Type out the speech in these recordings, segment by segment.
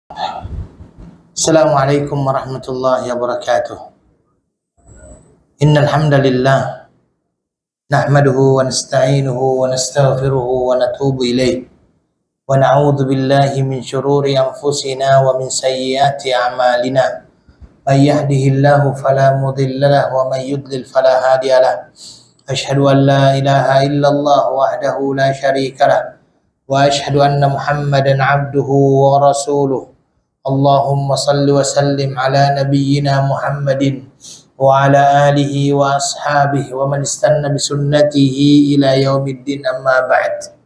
Assalamualaikum warahmatullahi wabarakatuh. Innal hamdalillah nahmaduhu wa nasta'inuhu wa nastaghfiruhu wa natubu ilayh wa na'udzu billahi min shururi anfusina wa min sayyiati a'malina. May yahdihillahu fala mudilla lahu wa may yudlil fala hadiya lahu. Asyhadu an la ilaha illallah wahdahu la syarika lahu wa asyhadu anna Muhammadan 'abduhu wa rasuluh. Allahumma salli wa sallim ala nabiyyina Muhammadin wa ala alihi wa ashabihi wa man istanna bi sunnatihi ila yaumiddin, amma ba'd.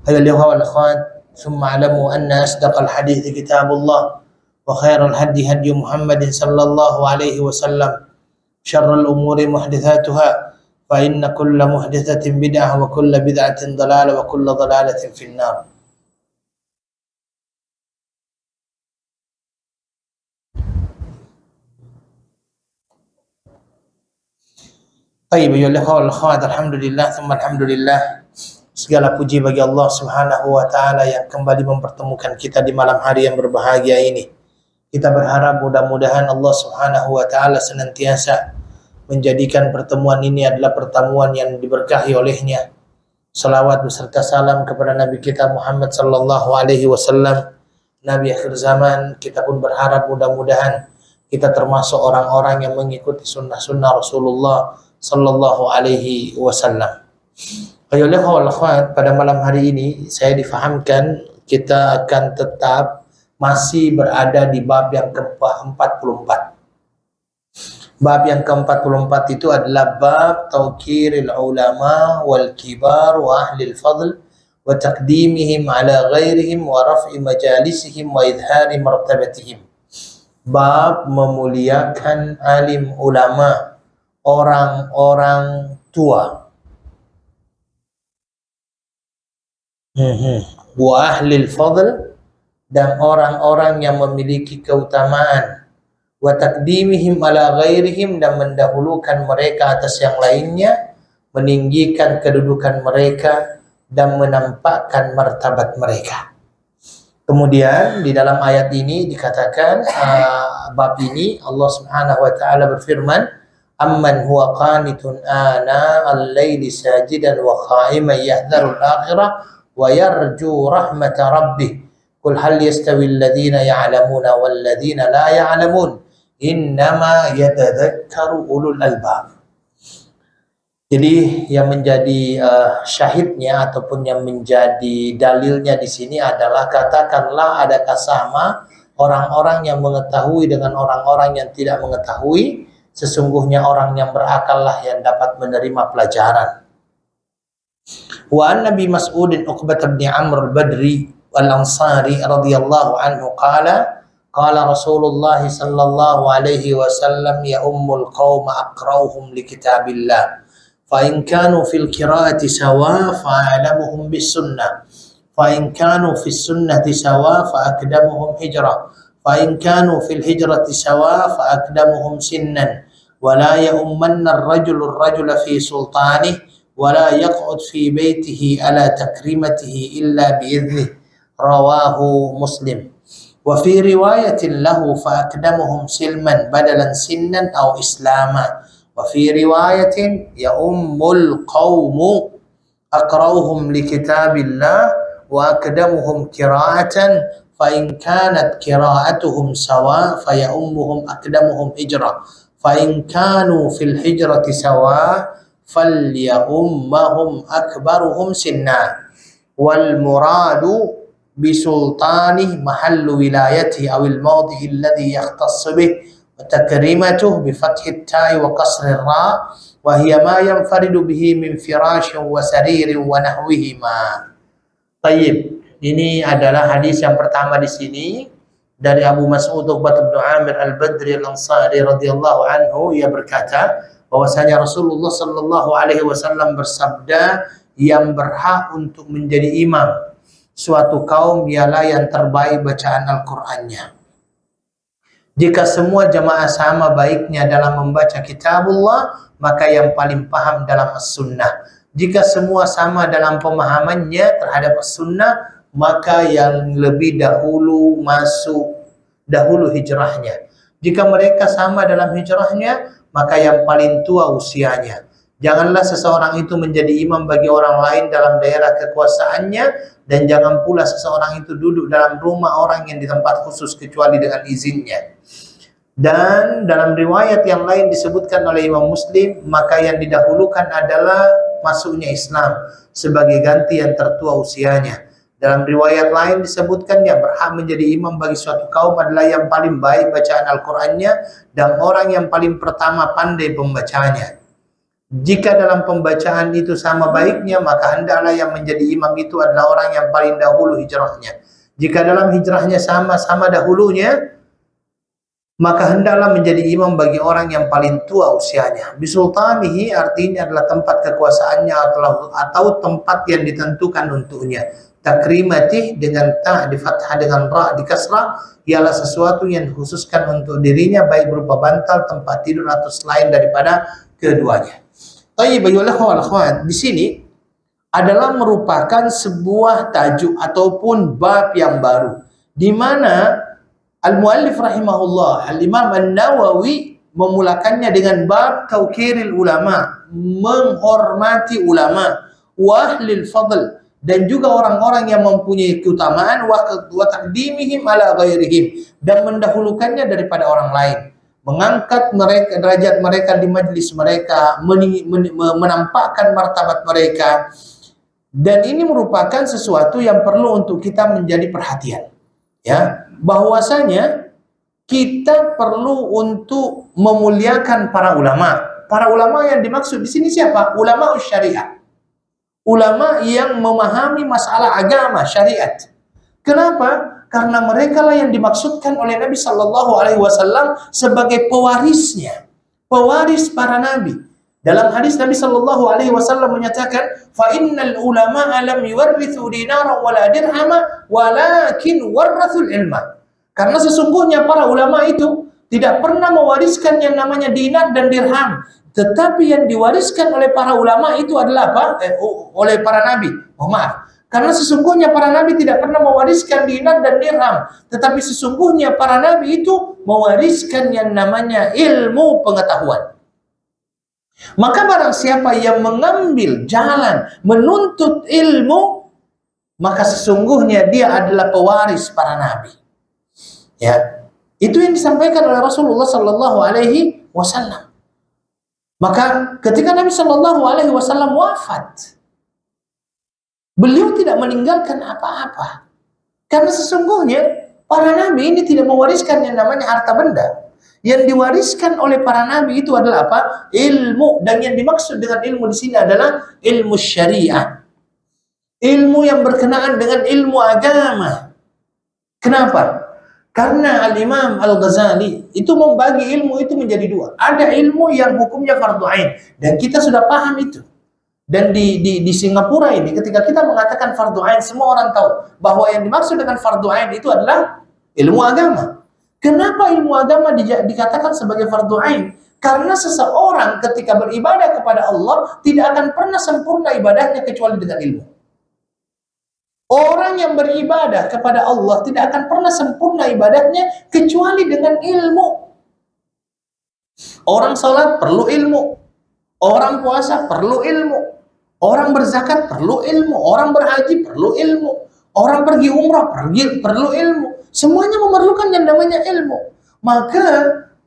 Ayyuhal ikhwah wal akhwat, thumma alamu anna asdaqal hadits kitabullah wa khairal hadi hadi Muhammadin sallallahu alaihi wasallam, syarrul umuri muhdatsatuha fa inna kulla muhdatsatin bid'ah wa kulla bid'atin dhalalah wa kulla dhalalatin finnar. Baik, alhamdulillah, alhamdulillah. Segala puji bagi Allah Subhanahu wa taala yang kembali mempertemukan kita di malam hari yang berbahagia ini. Kita berharap mudah-mudahan Allah Subhanahu wa taala senantiasa menjadikan pertemuan ini adalah pertemuan yang diberkahi olehnya. Salawat beserta salam kepada Nabi kita Muhammad sallallahu alaihi wasallam, Nabi akhir zaman. Kita pun berharap mudah-mudahan kita termasuk orang-orang yang mengikuti sunnah-sunnah Rasulullah sallallahu alaihi wasallam. Ayolah wal akhwat, pada malam hari ini saya difahamkan kita akan tetap masih berada di bab yang ke-44. Bab yang ke-44 itu adalah bab tauqiril ulama wal kibar wa ahli al-fadl wa taqdimihim ala ghairihim wa raf'i majalisihim wa idhari martabatihim. Bab memuliakan alim ulama, orang-orang tua, wa ahlil fadl, dan orang-orang yang memiliki keutamaan, wa taqdimihim ala ghairihim, dan mendahulukan mereka atas yang lainnya, meninggikan kedudukan mereka dan menampakkan martabat mereka. Kemudian di dalam ayat ini dikatakan, bab ini Allah Subhanahu wa taala berfirman, amman huwa qanitun ana al-laili sajidan wa qa'iman yahdharu al-akhirah wa yarju rahmata rabbih qul hal yastawi alladhina ya'lamuna wal ladhina la ya'lamun innama yatadhakkaru ulul albab. Jadi yang menjadi syahidnya ataupun yang menjadi dalilnya di sini adalah, katakanlah adakah sama orang-orang yang mengetahui dengan orang-orang yang tidak mengetahui? Sesungguhnya orang yang berakallah yang dapat menerima pelajaran. Wa an Nabi Mas'udin Uqbah bin Amr al-Badri al-Ansari radhiyallahu anhu qala Rasulullah sallallahu alaihi wasallam ya ummul qaum aqra'uhum li kitabillah fa in kanu fil qira'ati sawa fa a'lamuhum bis sunnah fa in kanu fis sunnati sawa fa aqdamuhum hijrah fa in kanu fil hijrati sawa fa aqdamuhum sinnan wa la ya'ummanna ar-rajulu ar-rajula fi sultanihi wa la yaq'ud fi baytihi ala takrimatihi illa bi idhnihi, rawahu Muslim. Wa fi riwayatin lahu fa aqdamuhum silman badalan sinnan aw islama wa fi riwayatin ya'ummul qawmu aqra'uhum li kitabillah wa aqdamuhum qira'atan fa in kanat qira'atuhum sawa fa ya'ummuhum aqdamuhum hijrah fa in kanu fil hijrati sawa falya'ummahum akbaruhum sinna wal muradu bisultanih mahallu wilayatihi awil mawdihi alladhi yakhtassu bih wa takrimatuhu bi fathit ta'i wa qasrir ra wa hiya ma yanfaridu bihi min firashin wa saririn wa nahwihima. Tayyib, ini adalah hadis yang pertama di sini dari Abu Mas'ud Uqbah bin Amir al-Badri al-Ansari radhiyallahu anhu. Ia berkata bahwasanya Rasulullah sallallahu alaihi wasallam bersabda, yang berhak untuk menjadi imam suatu kaum ialah yang terbaik bacaan Al-Qur'annya. Jika semua jamaah sama baiknya dalam membaca kitabullah, maka yang paling paham dalam as-sunnah. Jika semua sama dalam pemahamannya terhadap as-sunnah, maka yang lebih dahulu hijrahnya. Jika mereka sama dalam hijrahnya, maka yang paling tua usianya. Janganlah seseorang itu menjadi imam bagi orang lain dalam daerah kekuasaannya, dan jangan pula seseorang itu duduk dalam rumah orang yang di tempat khusus kecuali dengan izinnya. Dan dalam riwayat yang lain disebutkan oleh Imam Muslim, maka yang didahulukan adalah masuknya Islam sebagai ganti yang tertua usianya. Dalam riwayat lain disebutkan yang berhak menjadi imam bagi suatu kaum adalah yang paling baik bacaan Al-Qur'annya dan orang yang paling pertama pandai pembacanya. Jika dalam pembacaan itu sama baiknya, maka hendaklah yang menjadi imam itu adalah orang yang paling dahulu hijrahnya. Jika dalam hijrahnya sama-sama dahulunya, maka hendaklah menjadi imam bagi orang yang paling tua usianya. Bisultanihi artinya adalah tempat kekuasaannya atau tempat yang ditentukan untuknya. Takrimatih dengan ta di fathah dengan ra di kasrah ialah sesuatu yang dikhususkan untuk dirinya, baik berupa bantal, tempat tidur atau selain daripada keduanya. Di sini adalah merupakan sebuah tajuk ataupun bab yang baru, di mana al-muallif rahimahullah al-Imam An-Nawawi memulakannya dengan bab tauqiril ulama, menghormati ulama, wa ahlil fadl, dan juga orang-orang yang mempunyai keutamaan, wa taqdimihim ala ghairihim, dan mendahulukannya daripada orang lain, mengangkat mereka, derajat mereka di majlis mereka, menampakkan martabat mereka. Dan ini merupakan sesuatu yang perlu untuk kita menjadi perhatian, ya, bahwasanya kita perlu untuk memuliakan para ulama. Para ulama yang dimaksud di sini siapa? Ulama syariah. Ulama yang memahami masalah agama syariat. Kenapa? Karena mereka lah yang dimaksudkan oleh Nabi Sallallahu Alaihi Wasallam sebagai pewarisnya, pewaris para nabi. Dalam hadis Nabi Sallallahu Alaihi Wasallam menyatakan, fa innal ulama lam yuwarrithu dinara wala dirhama walakin warrathul ilma. Karena sesungguhnya para ulama itu tidak pernah mewariskan yang namanya dinar dan dirham, tetapi yang diwariskan oleh para ulama itu adalah apa? Oleh para nabi. Oh maaf. Karena sesungguhnya para nabi tidak pernah mewariskan dinar dan dirham, tetapi sesungguhnya para nabi itu mewariskan yang namanya ilmu pengetahuan. Maka barang siapa yang mengambil jalan menuntut ilmu, maka sesungguhnya dia adalah pewaris para nabi. Ya, itu yang disampaikan oleh Rasulullah Sallallahu Alaihi Wasallam. Maka ketika Nabi Sallallahu Alaihi Wasallam wafat, beliau tidak meninggalkan apa-apa, karena sesungguhnya para nabi ini tidak mewariskan yang namanya harta benda. Yang diwariskan oleh para nabi itu adalah apa? Ilmu. Dan yang dimaksud dengan ilmu di sini adalah ilmu syariah, ilmu yang berkenaan dengan ilmu agama. Kenapa? Karena Al-Imam Al-Ghazali itu membagi ilmu itu menjadi dua. Ada ilmu yang hukumnya fardu ain, dan kita sudah paham itu. Dan di Singapura ini ketika kita mengatakan fardu ain, semua orang tahu bahwa yang dimaksud dengan fardu ain itu adalah ilmu agama. Kenapa ilmu agama dikatakan sebagai fardu ain? Karena seseorang ketika beribadah kepada Allah tidak akan pernah sempurna ibadahnya kecuali dengan ilmu. Orang yang beribadah kepada Allah tidak akan pernah sempurna ibadahnya kecuali dengan ilmu. Orang sholat perlu ilmu, orang puasa perlu ilmu, orang berzakat perlu ilmu, orang berhaji perlu ilmu, orang pergi umrah perlu ilmu. Semuanya memerlukan yang namanya ilmu. Maka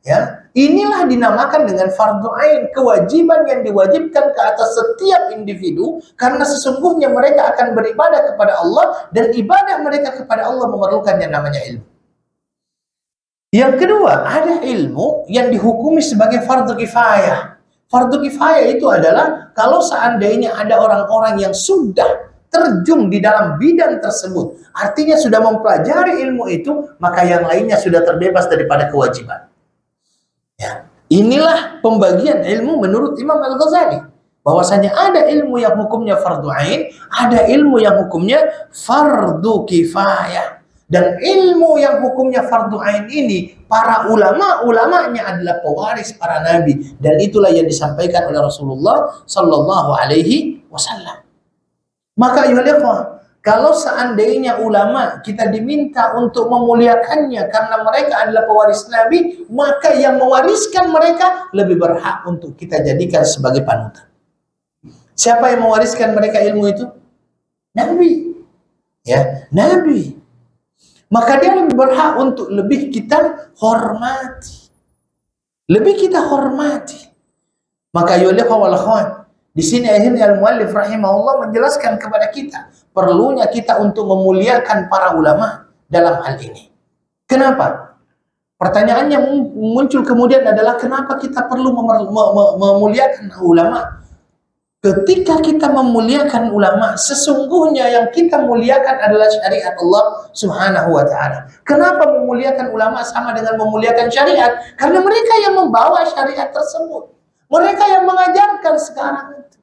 ya, inilah dinamakan dengan fardu ain, kewajiban yang diwajibkan ke atas setiap individu, karena sesungguhnya mereka akan beribadah kepada Allah, dan ibadah mereka kepada Allah memerlukan yang namanya ilmu. Yang kedua, ada ilmu yang dihukumi sebagai fardu kifayah. Fardu kifayah itu adalah kalau seandainya ada orang-orang yang sudah terjun di dalam bidang tersebut, artinya sudah mempelajari ilmu itu, maka yang lainnya sudah terbebas daripada kewajiban. Ya, inilah pembagian ilmu menurut Imam Al-Ghazali, bahwasanya ada ilmu yang hukumnya fardu ain, ada ilmu yang hukumnya fardu kifayah. Dan ilmu yang hukumnya fardu ain ini, para ulamanya adalah pewaris para nabi, dan itulah yang disampaikan oleh Rasulullah Sallallahu Alaihi Wasallam. Maka ayuhal ikhwah, Kalau seandainya ulama kita diminta untuk memuliakannya karena mereka adalah pewaris Nabi, maka yang mewariskan mereka lebih berhak untuk kita jadikan sebagai panutan. Siapa yang mewariskan mereka ilmu itu? Nabi. Ya, Nabi. Maka dia lebih berhak untuk lebih kita hormati. Lebih kita hormati. Maka yulika wal akhwat. Di sini akhirnya al-muallif rahimahullah menjelaskan kepada kita perlunya kita untuk memuliakan para ulama dalam hal ini. Kenapa? Pertanyaannya muncul kemudian adalah kenapa kita perlu memuliakan ulama? Ketika kita memuliakan ulama, sesungguhnya yang kita muliakan adalah syariat Allah Subhanahu wa ta'ala. Kenapa memuliakan ulama sama dengan memuliakan syariat? Karena mereka yang membawa syariat tersebut. Mereka yang mengajarkan sekarang itu.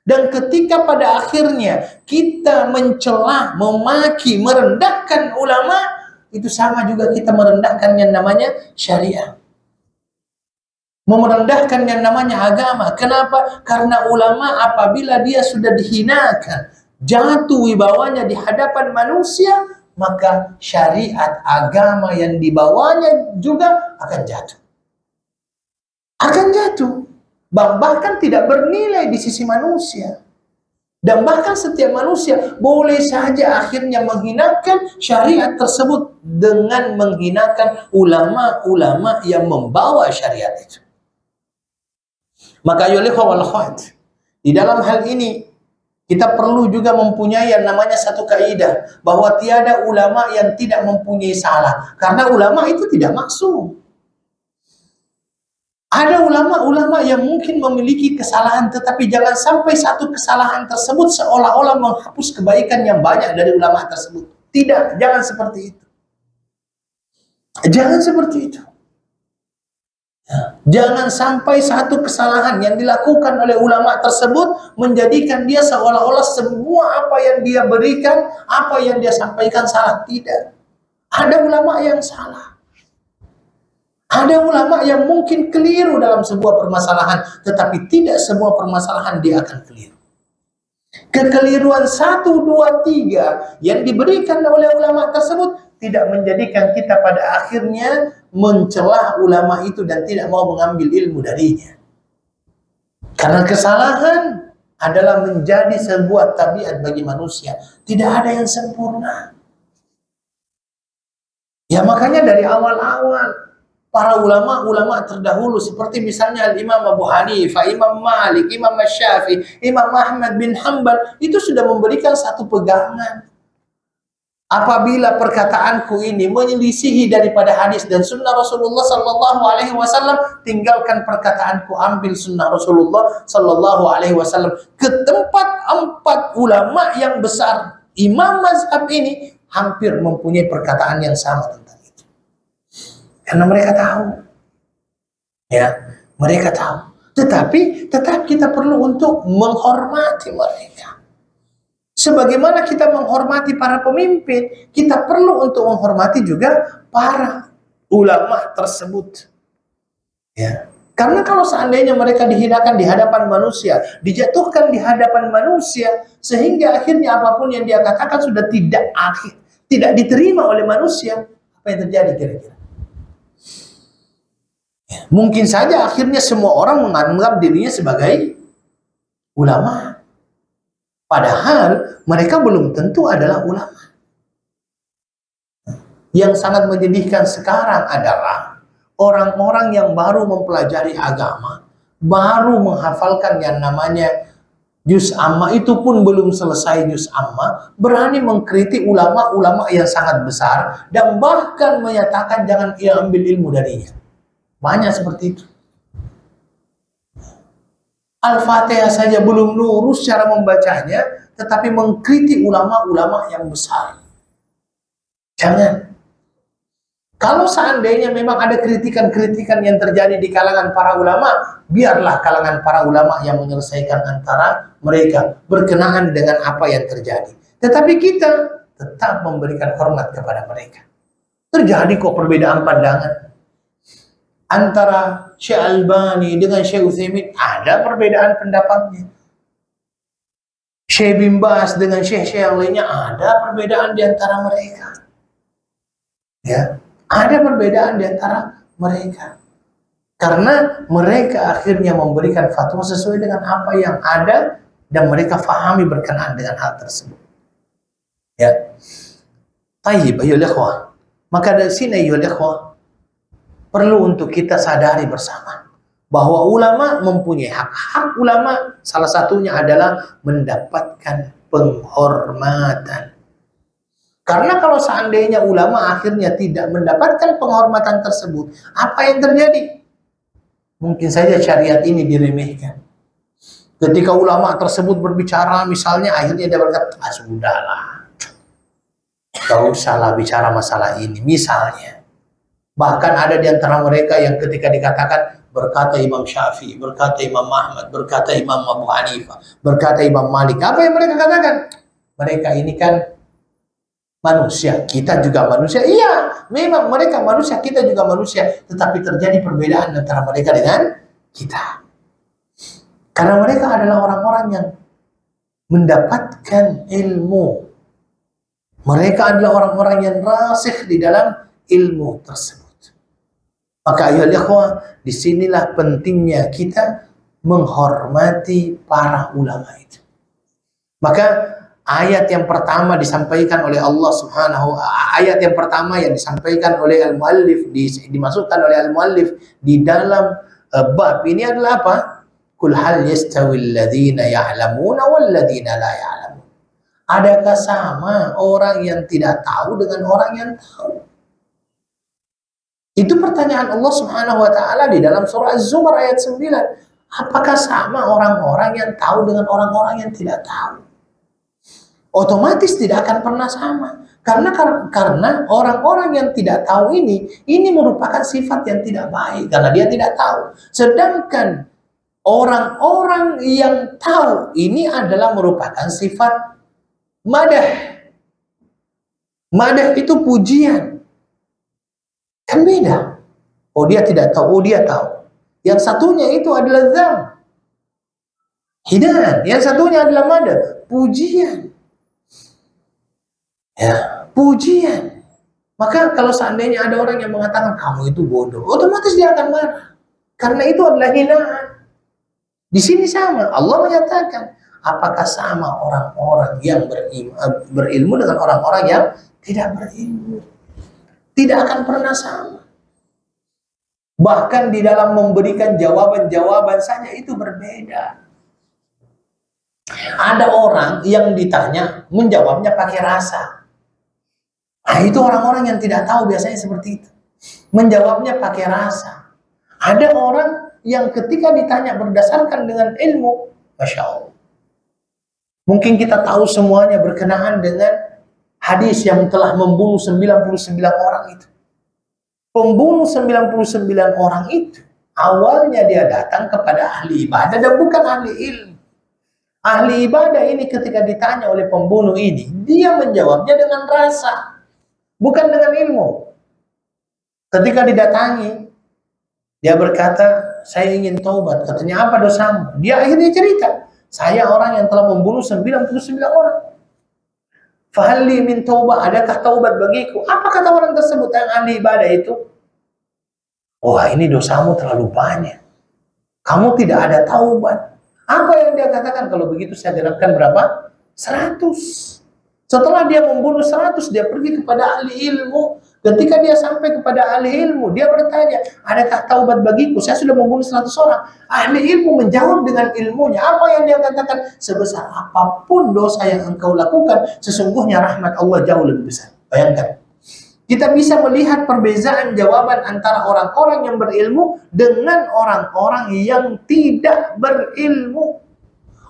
Dan ketika pada akhirnya kita mencela, memaki, merendahkan ulama, itu sama juga kita merendahkan yang namanya syariat. Merendahkan yang namanya agama. Kenapa? Karena ulama apabila dia sudah dihinakan, jatuh wibawanya di hadapan manusia, maka syariat agama yang dibawanya juga akan jatuh. Akan jatuh. Bahkan tidak bernilai di sisi manusia. Dan bahkan setiap manusia boleh saja akhirnya menghinakan syariat tersebut dengan menghinakan ulama-ulama yang membawa syariat itu. Maka yulika wal akhwat, di dalam hal ini kita perlu juga mempunyai yang namanya satu kaidah bahwa tiada ulama yang tidak mempunyai salah, karena ulama itu tidak maksum. Ada ulama-ulama yang mungkin memiliki kesalahan, tetapi jangan sampai satu kesalahan tersebut seolah-olah menghapus kebaikan yang banyak dari ulama tersebut. Tidak, jangan seperti itu. Jangan seperti itu. Jangan sampai satu kesalahan yang dilakukan oleh ulama tersebut menjadikan dia seolah-olah semua apa yang dia berikan, apa yang dia sampaikan salah. Tidak. Ada ulama yang salah. Ada ulama yang mungkin keliru dalam sebuah permasalahan, tetapi tidak semua permasalahan dia akan keliru. Kekeliruan 1, 2, 3 yang diberikan oleh ulama tersebut tidak menjadikan kita pada akhirnya mencelah ulama itu dan tidak mau mengambil ilmu darinya. Karena kesalahan adalah menjadi sebuah tabiat bagi manusia. Tidak ada yang sempurna. Ya makanya dari awal-awal para ulama-ulama terdahulu seperti misalnya Imam Abu Hanifah, Imam Malik, Imam Syafi'i, Imam Ahmad bin Hanbal itu sudah memberikan satu pegangan. Apabila perkataanku ini menyelisihi daripada hadis dan sunnah Rasulullah Sallallahu Alaihi Wasallam, tinggalkan perkataanku, ambil sunnah Rasulullah Sallallahu Alaihi Wasallam. Ke tempat 4 ulama yang besar, imam mazhab ini hampir mempunyai perkataan yang sama tentang itu. Karena mereka tahu, ya, mereka tahu. Tetapi tetap kita perlu untuk menghormati mereka. Sebagaimana kita menghormati para pemimpin, kita perlu untuk menghormati juga para ulama tersebut. Ya. Karena kalau seandainya mereka dihinakan di hadapan manusia, dijatuhkan di hadapan manusia, sehingga akhirnya apapun yang dia katakan sudah tidak diterima oleh manusia, apa yang terjadi kira-kira? Ya. Mungkin saja akhirnya semua orang menganggap dirinya sebagai ulama. Padahal mereka belum tentu adalah ulama. Yang sangat menyedihkan sekarang adalah orang-orang yang baru mempelajari agama, baru menghafalkan yang namanya juz amma, itu pun belum selesai juz amma, berani mengkritik ulama-ulama yang sangat besar dan bahkan menyatakan jangan ia ambil ilmu darinya. Banyak seperti itu. Al-Fatihah saja belum lurus cara membacanya, tetapi mengkritik ulama-ulama yang besar. Jangan. Kalau seandainya memang ada kritikan-kritikan yang terjadi di kalangan para ulama, biarlah kalangan para ulama yang menyelesaikan antara mereka berkenaan dengan apa yang terjadi. Tetapi kita tetap memberikan hormat kepada mereka. Terjadi kok perbedaan pandangan antara Syekh Albani dengan Syekh Utsaimin, ada perbedaan pendapatnya. Syekh bin Baz dengan syekh-syekh yang lainnya ada perbedaan di antara mereka. Ya, ada perbedaan di antara mereka. Karena mereka akhirnya memberikan fatwa sesuai dengan apa yang ada dan mereka fahami berkenaan dengan hal tersebut. Ya. Tayyib ayyuhal ikhwah. Maka dari sini ayyuhal ikhwah perlu untuk kita sadari bersama bahwa ulama mempunyai hak. Hak ulama salah satunya adalah mendapatkan penghormatan. Karena kalau seandainya ulama akhirnya tidak mendapatkan penghormatan tersebut, apa yang terjadi? Mungkin saja syariat ini diremehkan. Ketika ulama tersebut berbicara, misalnya akhirnya dia berkata, sudahlah, gak usahlah bicara masalah ini. Misalnya, bahkan ada di antara mereka yang ketika dikatakan, berkata Imam Syafi'i, berkata Imam Ahmad, berkata Imam Abu Hanifah, berkata Imam Malik. Apa yang mereka katakan? Mereka ini kan manusia, kita juga manusia. Iya, memang mereka manusia, kita juga manusia. Tetapi terjadi perbedaan antara mereka dengan kita. Karena mereka adalah orang-orang yang mendapatkan ilmu. Mereka adalah orang-orang yang rasikh di dalam ilmu tersebut. Maka ayolah ikhwah, disinilah pentingnya kita menghormati para ulama itu. Maka ayat yang pertama disampaikan oleh Allah Subhanahu, ayat yang pertama yang disampaikan oleh al-muallif, dimasukkan oleh al-muallif di dalam bab ini adalah apa? Qul hal yastawil ladzina ya'lamuna wal ladzina la ya'lamun. Adakah sama orang yang tidak tahu dengan orang yang tahu? Itu pertanyaan Allah Subhanahu wa taala di dalam surah Az-Zumar ayat 9. Apakah sama orang-orang yang tahu dengan orang-orang yang tidak tahu? Otomatis tidak akan pernah sama. Karena orang-orang yang tidak tahu ini merupakan sifat yang tidak baik karena dia tidak tahu. Sedangkan orang-orang yang tahu ini adalah merupakan sifat madah. Madah itu pujian. Kan beda. Oh dia tidak tahu, oh dia tahu. Yang satunya itu adalah dzam. Hinaan. Yang satunya adalah madah. Pujian. Ya, pujian. Maka kalau seandainya ada orang yang mengatakan kamu itu bodoh, otomatis dia akan marah. Karena itu adalah hinaan. Di sini sama. Allah menyatakan, apakah sama orang-orang yang berilmu dengan orang-orang yang tidak berilmu? Tidak akan pernah sama. Bahkan di dalam memberikan jawaban-jawaban saja itu berbeda. Ada orang yang ditanya menjawabnya pakai rasa. Nah, itu orang-orang yang tidak tahu biasanya seperti itu. Menjawabnya pakai rasa. Ada orang yang ketika ditanya berdasarkan dengan ilmu, Masya Allah. Mungkin kita tahu semuanya berkenaan dengan hadis yang telah membunuh 99 orang itu. Pembunuh 99 orang itu, awalnya dia datang kepada ahli ibadah dan bukan ahli ilmu. Ahli ibadah ini ketika ditanya oleh pembunuh ini, dia menjawabnya dengan rasa, bukan dengan ilmu. Ketika didatangi, dia berkata, saya ingin taubat. Katanya, apa dosamu? Dia akhirnya cerita, saya orang yang telah membunuh 99 orang. Fahalli min taubah, adakah taubat bagiku? Apa kata orang tersebut yang ahli ibadah itu? Wah, ini dosamu terlalu banyak. Kamu tidak ada taubat. Apa yang dia katakan? Kalau begitu saya genapkan berapa? 100. Setelah dia membunuh 100, dia pergi kepada ahli ilmu. Ketika dia sampai kepada ahli ilmu, dia bertanya, adakah taubat bagiku? Saya sudah membunuh 100 orang. Ahli ilmu menjawab dengan ilmunya. Apa yang dia katakan? Sebesar apapun dosa yang engkau lakukan, sesungguhnya rahmat Allah jauh lebih besar. Bayangkan. Kita bisa melihat perbezaan jawaban antara orang-orang yang berilmu dengan orang-orang yang tidak berilmu.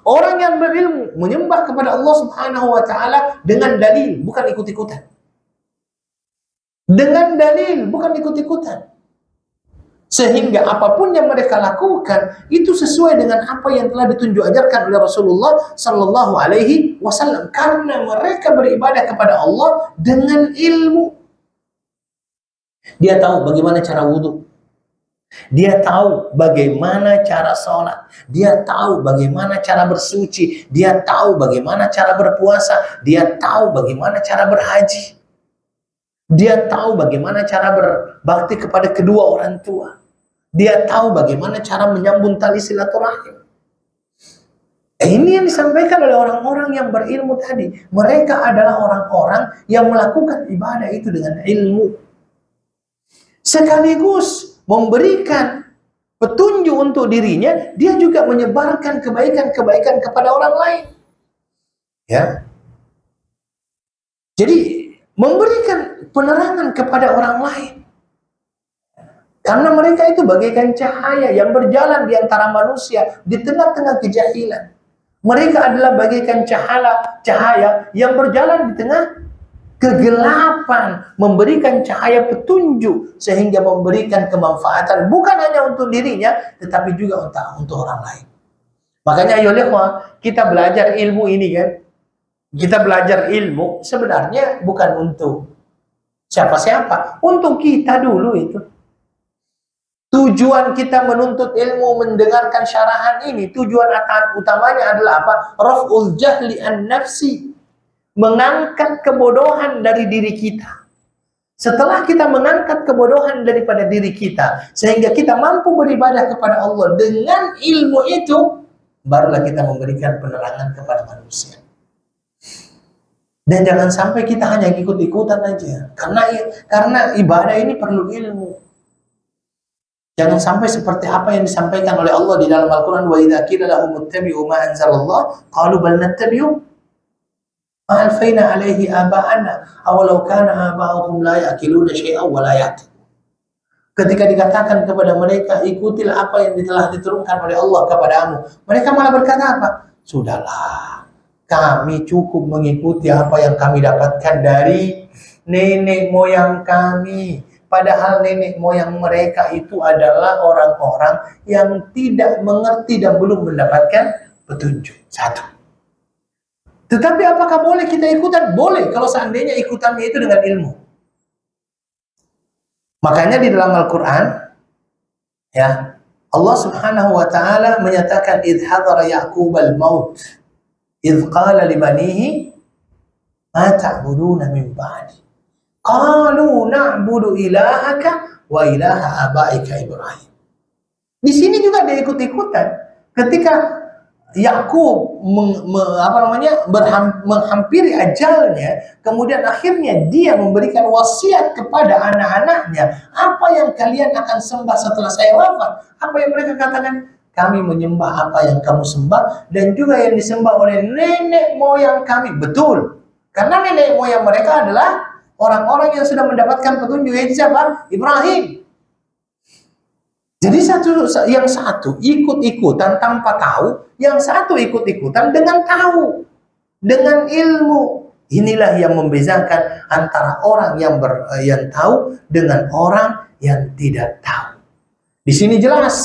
Orang yang berilmu menyembah kepada Allah Subhanahu wa taala dengan dalil, bukan ikut-ikutan. Dengan dalil, bukan ikut-ikutan. Sehingga apapun yang mereka lakukan itu sesuai dengan apa yang telah ditunjuk ajarkan oleh Rasulullah sallallahu alaihi wasallam, karena mereka beribadah kepada Allah dengan ilmu. Dia tahu bagaimana cara wudhu. Dia tahu bagaimana cara sholat, dia tahu bagaimana cara bersuci, dia tahu bagaimana cara berpuasa, dia tahu bagaimana cara berhaji, dia tahu bagaimana cara berbakti kepada kedua orang tua, dia tahu bagaimana cara menyambung tali silaturahim. Ini yang disampaikan oleh orang-orang yang berilmu tadi. Mereka adalah orang-orang yang melakukan ibadah itu dengan ilmu, sekaligus memberikan petunjuk untuk dirinya, dia juga menyebarkan kebaikan-kebaikan kepada orang lain. Ya. Jadi memberikan penerangan kepada orang lain. Karena mereka itu bagaikan cahaya yang berjalan di antara manusia di tengah-tengah kejahilan. Mereka adalah bagaikan cahaya yang berjalan di tengah kegelapan, memberikan cahaya petunjuk sehingga memberikan kemanfaatan bukan hanya untuk dirinya tetapi juga untuk orang lain. Makanya ayo kita belajar ilmu ini kan. Kita belajar ilmu sebenarnya bukan untuk siapa-siapa, untuk kita dulu itu. Tujuan kita menuntut ilmu, mendengarkan syarahan ini, tujuan utamanya adalah apa? Raf'ul jahli an-nafsi. Mengangkat kebodohan dari diri kita. Setelah kita mengangkat kebodohan daripada diri kita, sehingga kita mampu beribadah kepada Allah dengan ilmu itu, barulah kita memberikan penerangan kepada manusia. Dan jangan sampai kita hanya ikut-ikutan aja, karena ibadah ini perlu ilmu. Jangan sampai seperti apa yang disampaikan oleh Allah di dalam Al-Quran, wa idza qila lahum ittabi'u ma anzalallah qalu bal nattabi'u alfaina alaihi aba'ana awalau kana aba'uhum la ya'qiluna syai'an wa la yahtadun. Ketika dikatakan kepada mereka, ikutilah apa yang telah diturunkan oleh Allah kepadamu, mereka malah berkata apa? Sudahlah, kami cukup mengikuti apa yang kami dapatkan dari nenek moyang kami. Padahal nenek moyang mereka itu adalah orang-orang yang tidak mengerti dan belum mendapatkan petunjuk. Satu. Tetapi apakah boleh kita ikutan? Boleh, kalau seandainya ikutannya itu dengan ilmu. Makanya di dalam Al-Quran, ya, Allah Subhanahu wa Ta'ala menyatakan, "Idh hadara Ya'qub al-maut, idh qala libanihi, ma ta'buduna min ba'di, qalu na'budu ilahaka wa ilaha abaika Ibrahim." Di sini juga dia ikut-ikutan. Ketika Yakub menghampiri ajalnya, kemudian akhirnya dia memberikan wasiat kepada anak-anaknya, apa yang kalian akan sembah setelah saya wafat? Apa yang mereka katakan? Kami menyembah apa yang kamu sembah dan juga yang disembah oleh nenek moyang kami. Betul, karena nenek moyang mereka adalah orang-orang yang sudah mendapatkan petunjuk, yaitu siapa? Ibrahim. Jadi yang satu ikut-ikutan tanpa tahu, yang satu ikut-ikutan dengan tahu, dengan ilmu. Inilah yang membedakan antara orang yang tahu dengan orang yang tidak tahu. Di sini jelas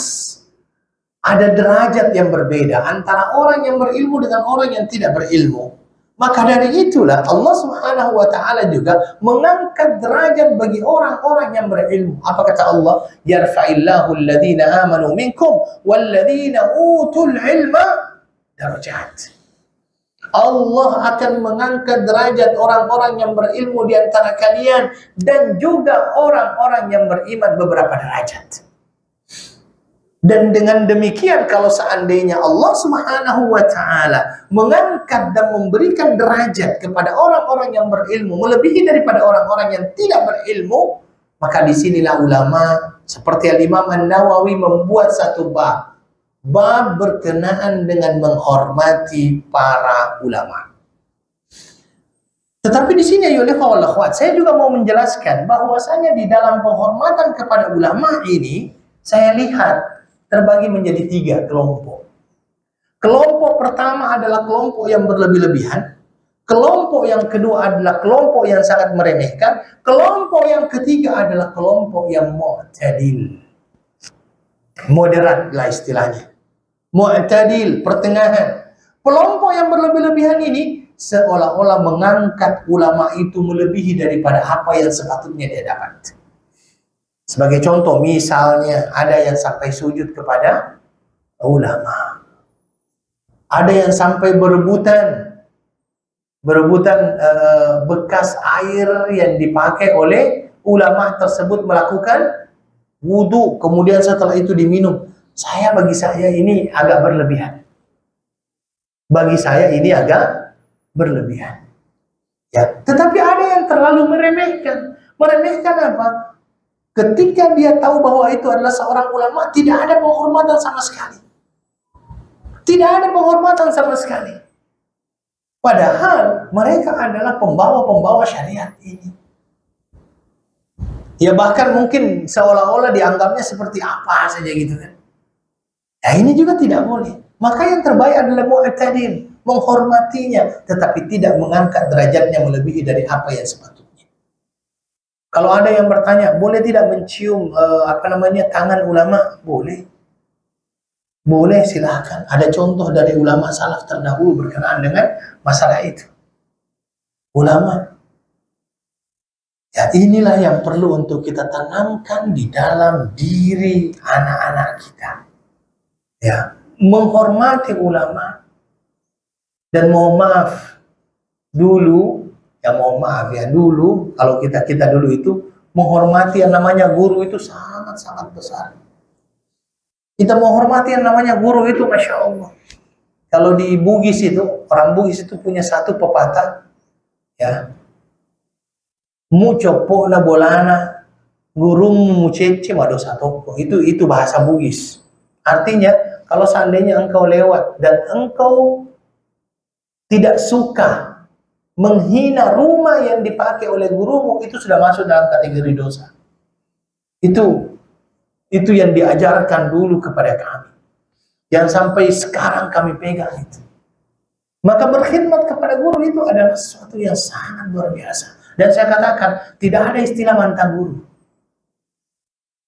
ada derajat yang berbeda antara orang yang berilmu dengan orang yang tidak berilmu. Maka dari itulah Allah Subhanahu wa Ta'ala juga mengangkat derajat bagi orang-orang yang berilmu. Apa kata Allah? Yarfa'illahu alladhina amanu minkum walladhina utul ilma darajat. Allah akan mengangkat derajat orang-orang yang berilmu di antara kalian dan juga orang-orang yang beriman beberapa derajat. Dan dengan demikian, kalau seandainya Allah Subhanahu wa Ta'ala mengangkat dan memberikan derajat kepada orang-orang yang berilmu melebihi daripada orang-orang yang tidak berilmu, maka disinilah ulama seperti Al-Imam An-Nawawi membuat satu bab berkenaan dengan menghormati para ulama. Tetapi di sini saya juga mau menjelaskan bahwasanya di dalam penghormatan kepada ulama ini, saya lihat terbagi menjadi 3 kelompok. Kelompok pertama adalah kelompok yang berlebih-lebihan. Kelompok yang kedua adalah kelompok yang sangat meremehkan. Kelompok yang ketiga adalah kelompok yang mu'tadil. Moderat lah istilahnya. Mu'tadil, pertengahan. Kelompok yang berlebih-lebihan ini seolah-olah mengangkat ulama itu melebihi daripada apa yang sepatutnya dia dapat. Sebagai contoh, misalnya ada yang sampai sujud kepada ulama. Ada yang sampai berebutan bekas air yang dipakai oleh ulama tersebut melakukan wudhu, kemudian setelah itu diminum. Bagi saya ini agak berlebihan. Bagi saya ini agak berlebihan. Ya, tetapi ada yang terlalu meremehkan. Meremehkan apa? Ketika dia tahu bahwa itu adalah seorang ulama, tidak ada penghormatan sama sekali. Tidak ada penghormatan sama sekali. Padahal mereka adalah pembawa-pembawa syariat ini. Ya bahkan mungkin seolah-olah dianggapnya seperti apa saja gitu kan. Ya ini juga tidak boleh. Maka yang terbaik adalah mu'tadil, menghormatinya, tetapi tidak mengangkat derajatnya melebihi dari apa yang sepatutnya. Kalau ada yang bertanya, boleh tidak mencium tangan ulama? Boleh. Boleh, silahkan. Ada contoh dari ulama salaf terdahulu berkenaan dengan masalah itu. Ulama. Ya inilah yang perlu untuk kita tanamkan di dalam diri anak-anak kita. Ya, menghormati ulama. Dan mohon maaf, dulu kalau kita dulu itu menghormati yang namanya guru itu sangat-sangat besar. Kita menghormati yang namanya guru itu, Masya Allah. Kalau di Bugis itu, orang Bugis itu punya satu pepatah, ya, mu copo na bolana, gurumu mu cece madosa toko. Itu bahasa Bugis. Artinya, kalau seandainya engkau lewat dan engkau tidak suka menghina rumah yang dipakai oleh gurumu, itu sudah masuk dalam kategori dosa. Itu yang diajarkan dulu kepada kami, yang sampai sekarang kami pegang itu. Maka berkhidmat kepada guru itu adalah sesuatu yang sangat luar biasa. Dan saya katakan, tidak ada istilah mantan guru.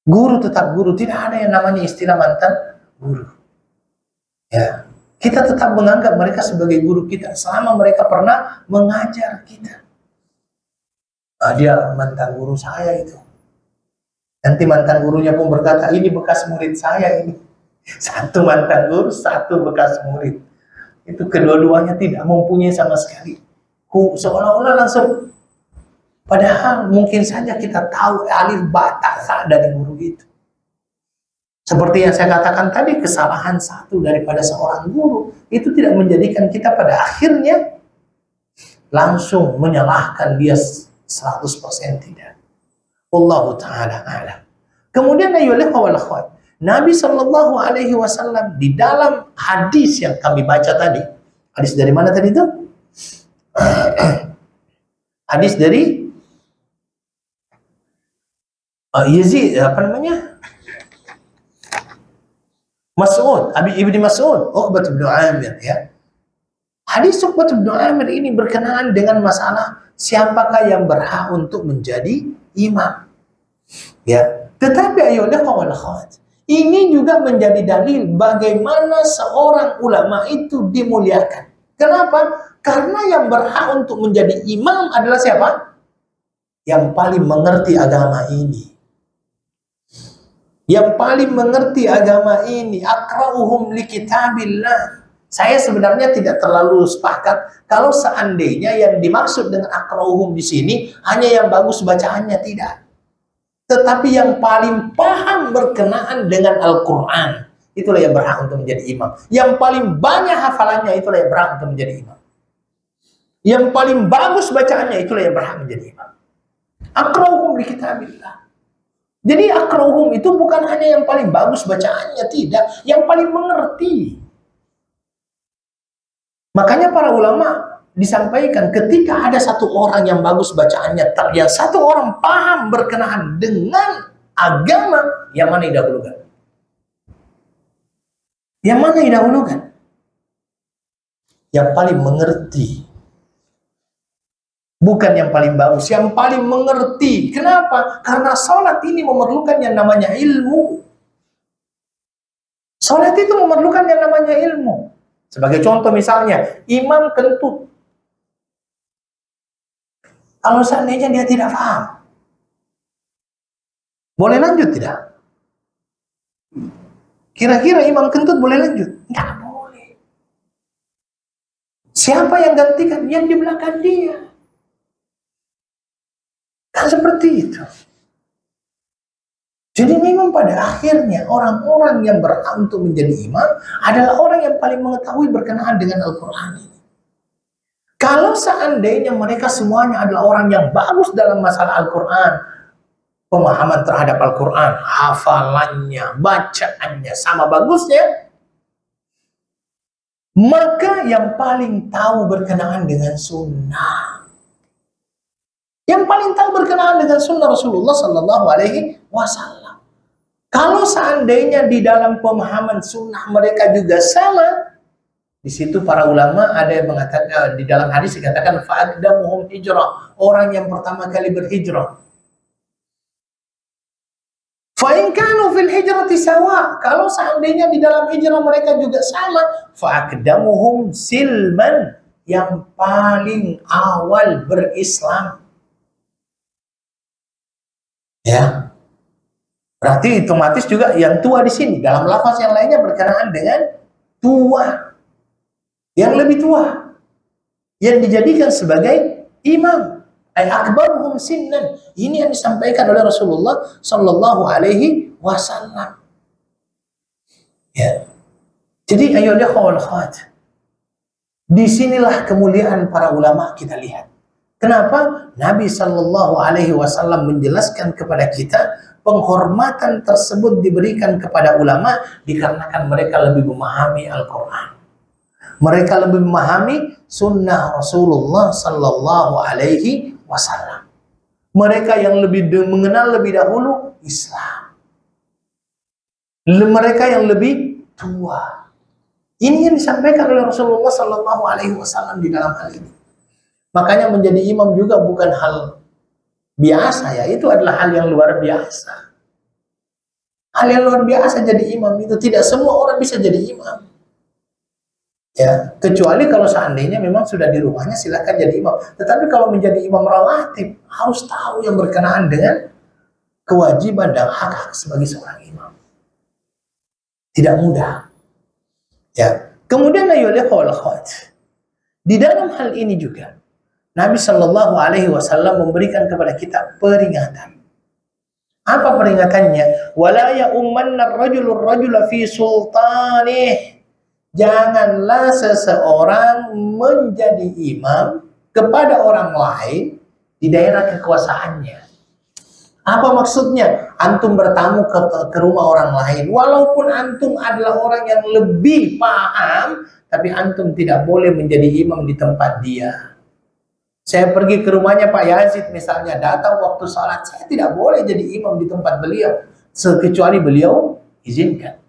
Guru tetap guru, tidak ada yang namanya istilah mantan guru. Ya. Kita tetap menganggap mereka sebagai guru kita selama mereka pernah mengajar kita. Dia mantan guru saya itu. Nanti mantan gurunya pun berkata, ini bekas murid saya ini. Satu mantan guru, satu bekas murid. Itu kedua-duanya tidak mempunyai sama sekali. Seolah-olah langsung. Padahal mungkin saja kita tahu alif bata dari guru itu. Seperti yang saya katakan tadi, kesalahan satu daripada seorang guru itu tidak menjadikan kita pada akhirnya langsung menyalahkan dia 100% tidak. Wallahu ta'ala a'lam. Kemudian Nabi Shallallahu Alaihi Wasallam di dalam hadis yang kami baca tadi, hadis dari mana tadi itu? Hadis dari Yazid, Mas'ud, Ibni Mas'ud, Uqbah bin Amir, ya. Hadis Uqbah bin Amir ini berkenaan dengan masalah siapakah yang berhak untuk menjadi imam. Ya. Tetapi ayolah kawan akhwat, ini juga menjadi dalil bagaimana seorang ulama itu dimuliakan. Kenapa? Karena yang berhak untuk menjadi imam adalah siapa? Yang paling mengerti agama ini. Yang paling mengerti agama ini, akra'uhum li kitabillah. Saya sebenarnya tidak terlalu sepakat kalau seandainya yang dimaksud dengan akra'uhum di sini hanya yang bagus bacaannya, tidak. Tetapi yang paling paham berkenaan dengan Al-Quran, itulah yang berhak untuk menjadi imam. Yang paling banyak hafalannya, itulah yang berhak untuk menjadi imam. Yang paling bagus bacaannya, itulah yang berhak menjadi imam. Akra'uhum li kitabillah. Jadi akra'uhum itu bukan hanya yang paling bagus bacaannya, tidak. Yang paling mengerti. Makanya para ulama disampaikan ketika ada satu orang yang bagus bacaannya, tapi yang satu orang paham berkenaan dengan agama, yang mana didahulukan? Yang mana didahulukan? Yang paling mengerti. Bukan yang paling bagus, yang paling mengerti. Kenapa? Karena sholat ini memerlukan yang namanya ilmu. Sholat itu memerlukan yang namanya ilmu. Sebagai contoh misalnya, imam kentut. Kalau seandainya dia tidak paham, Boleh lanjut tidak? Kira-kira imam kentut boleh lanjut? Nggak boleh. Siapa yang gantikan? Yang di belakang dia. Kan seperti itu. Jadi memang pada akhirnya orang-orang yang berhak untuk menjadi imam adalah orang yang paling mengetahui berkenaan dengan Al-Quran ini. Kalau seandainya mereka semuanya adalah orang yang bagus dalam masalah Al-Quran, pemahaman terhadap Al-Quran, hafalannya, bacaannya sama bagusnya, maka yang paling tahu berkenaan dengan sunnah, yang paling tahu berkenaan dengan sunnah Rasulullah Sallallahu Alaihi Wasallam. Kalau seandainya di dalam pemahaman sunnah mereka juga sama, di situ para ulama ada yang mengatakan, di dalam hadis dikatakan fa'aqdamuhum hijrah, orang yang pertama kali berhijrah. Fa'in kanu fil hijrati sawa, kalau seandainya di dalam hijrah mereka juga sama, fa'aqdamuhum silman, yang paling awal berislam. Ya. Berarti otomatis juga yang tua di sini dalam lafaz yang lainnya berkenaan dengan tua, yang lebih tua, yang dijadikan sebagai imam. Ay akbaruhum sinnan. Ini yang disampaikan oleh Rasulullah Sallallahu Alaihi Wasallam. Ya. Jadi ayo wal khat. Disinilah kemuliaan para ulama kita lihat. Kenapa Nabi Sallallahu Alaihi Wasallam menjelaskan kepada kita penghormatan tersebut diberikan kepada ulama dikarenakan mereka lebih memahami Al-Quran. Mereka lebih memahami sunnah Rasulullah Sallallahu Alaihi Wasallam. Mereka yang lebih mengenal lebih dahulu Islam. Mereka yang lebih tua. Ini yang disampaikan oleh Rasulullah Sallallahu Alaihi Wasallam di dalam hal ini. Makanya menjadi imam juga bukan hal biasa ya, itu adalah hal yang luar biasa. Hal yang luar biasa jadi imam itu, tidak semua orang bisa jadi imam. Ya, kecuali kalau seandainya memang sudah di rumahnya silakan jadi imam. Tetapi kalau menjadi imam rawatib harus tahu yang berkenaan dengan kewajiban dan hak-hak sebagai seorang imam. Tidak mudah. Ya. Kemudian di dalam hal ini juga Nabi Shallallahu Alaihi Wasallam memberikan kepada kita peringatan. Apa peringatannya? Wala ya ummanna rajulur rajula fi sultanih. Janganlah seseorang menjadi imam kepada orang lain di daerah kekuasaannya. Apa maksudnya? Antum bertamu ke rumah orang lain, walaupun antum adalah orang yang lebih paham, tapi antum tidak boleh menjadi imam di tempat dia. Saya pergi ke rumahnya Pak Yazid misalnya, datang waktu sholat, saya tidak boleh jadi imam di tempat beliau, kecuali beliau izinkan.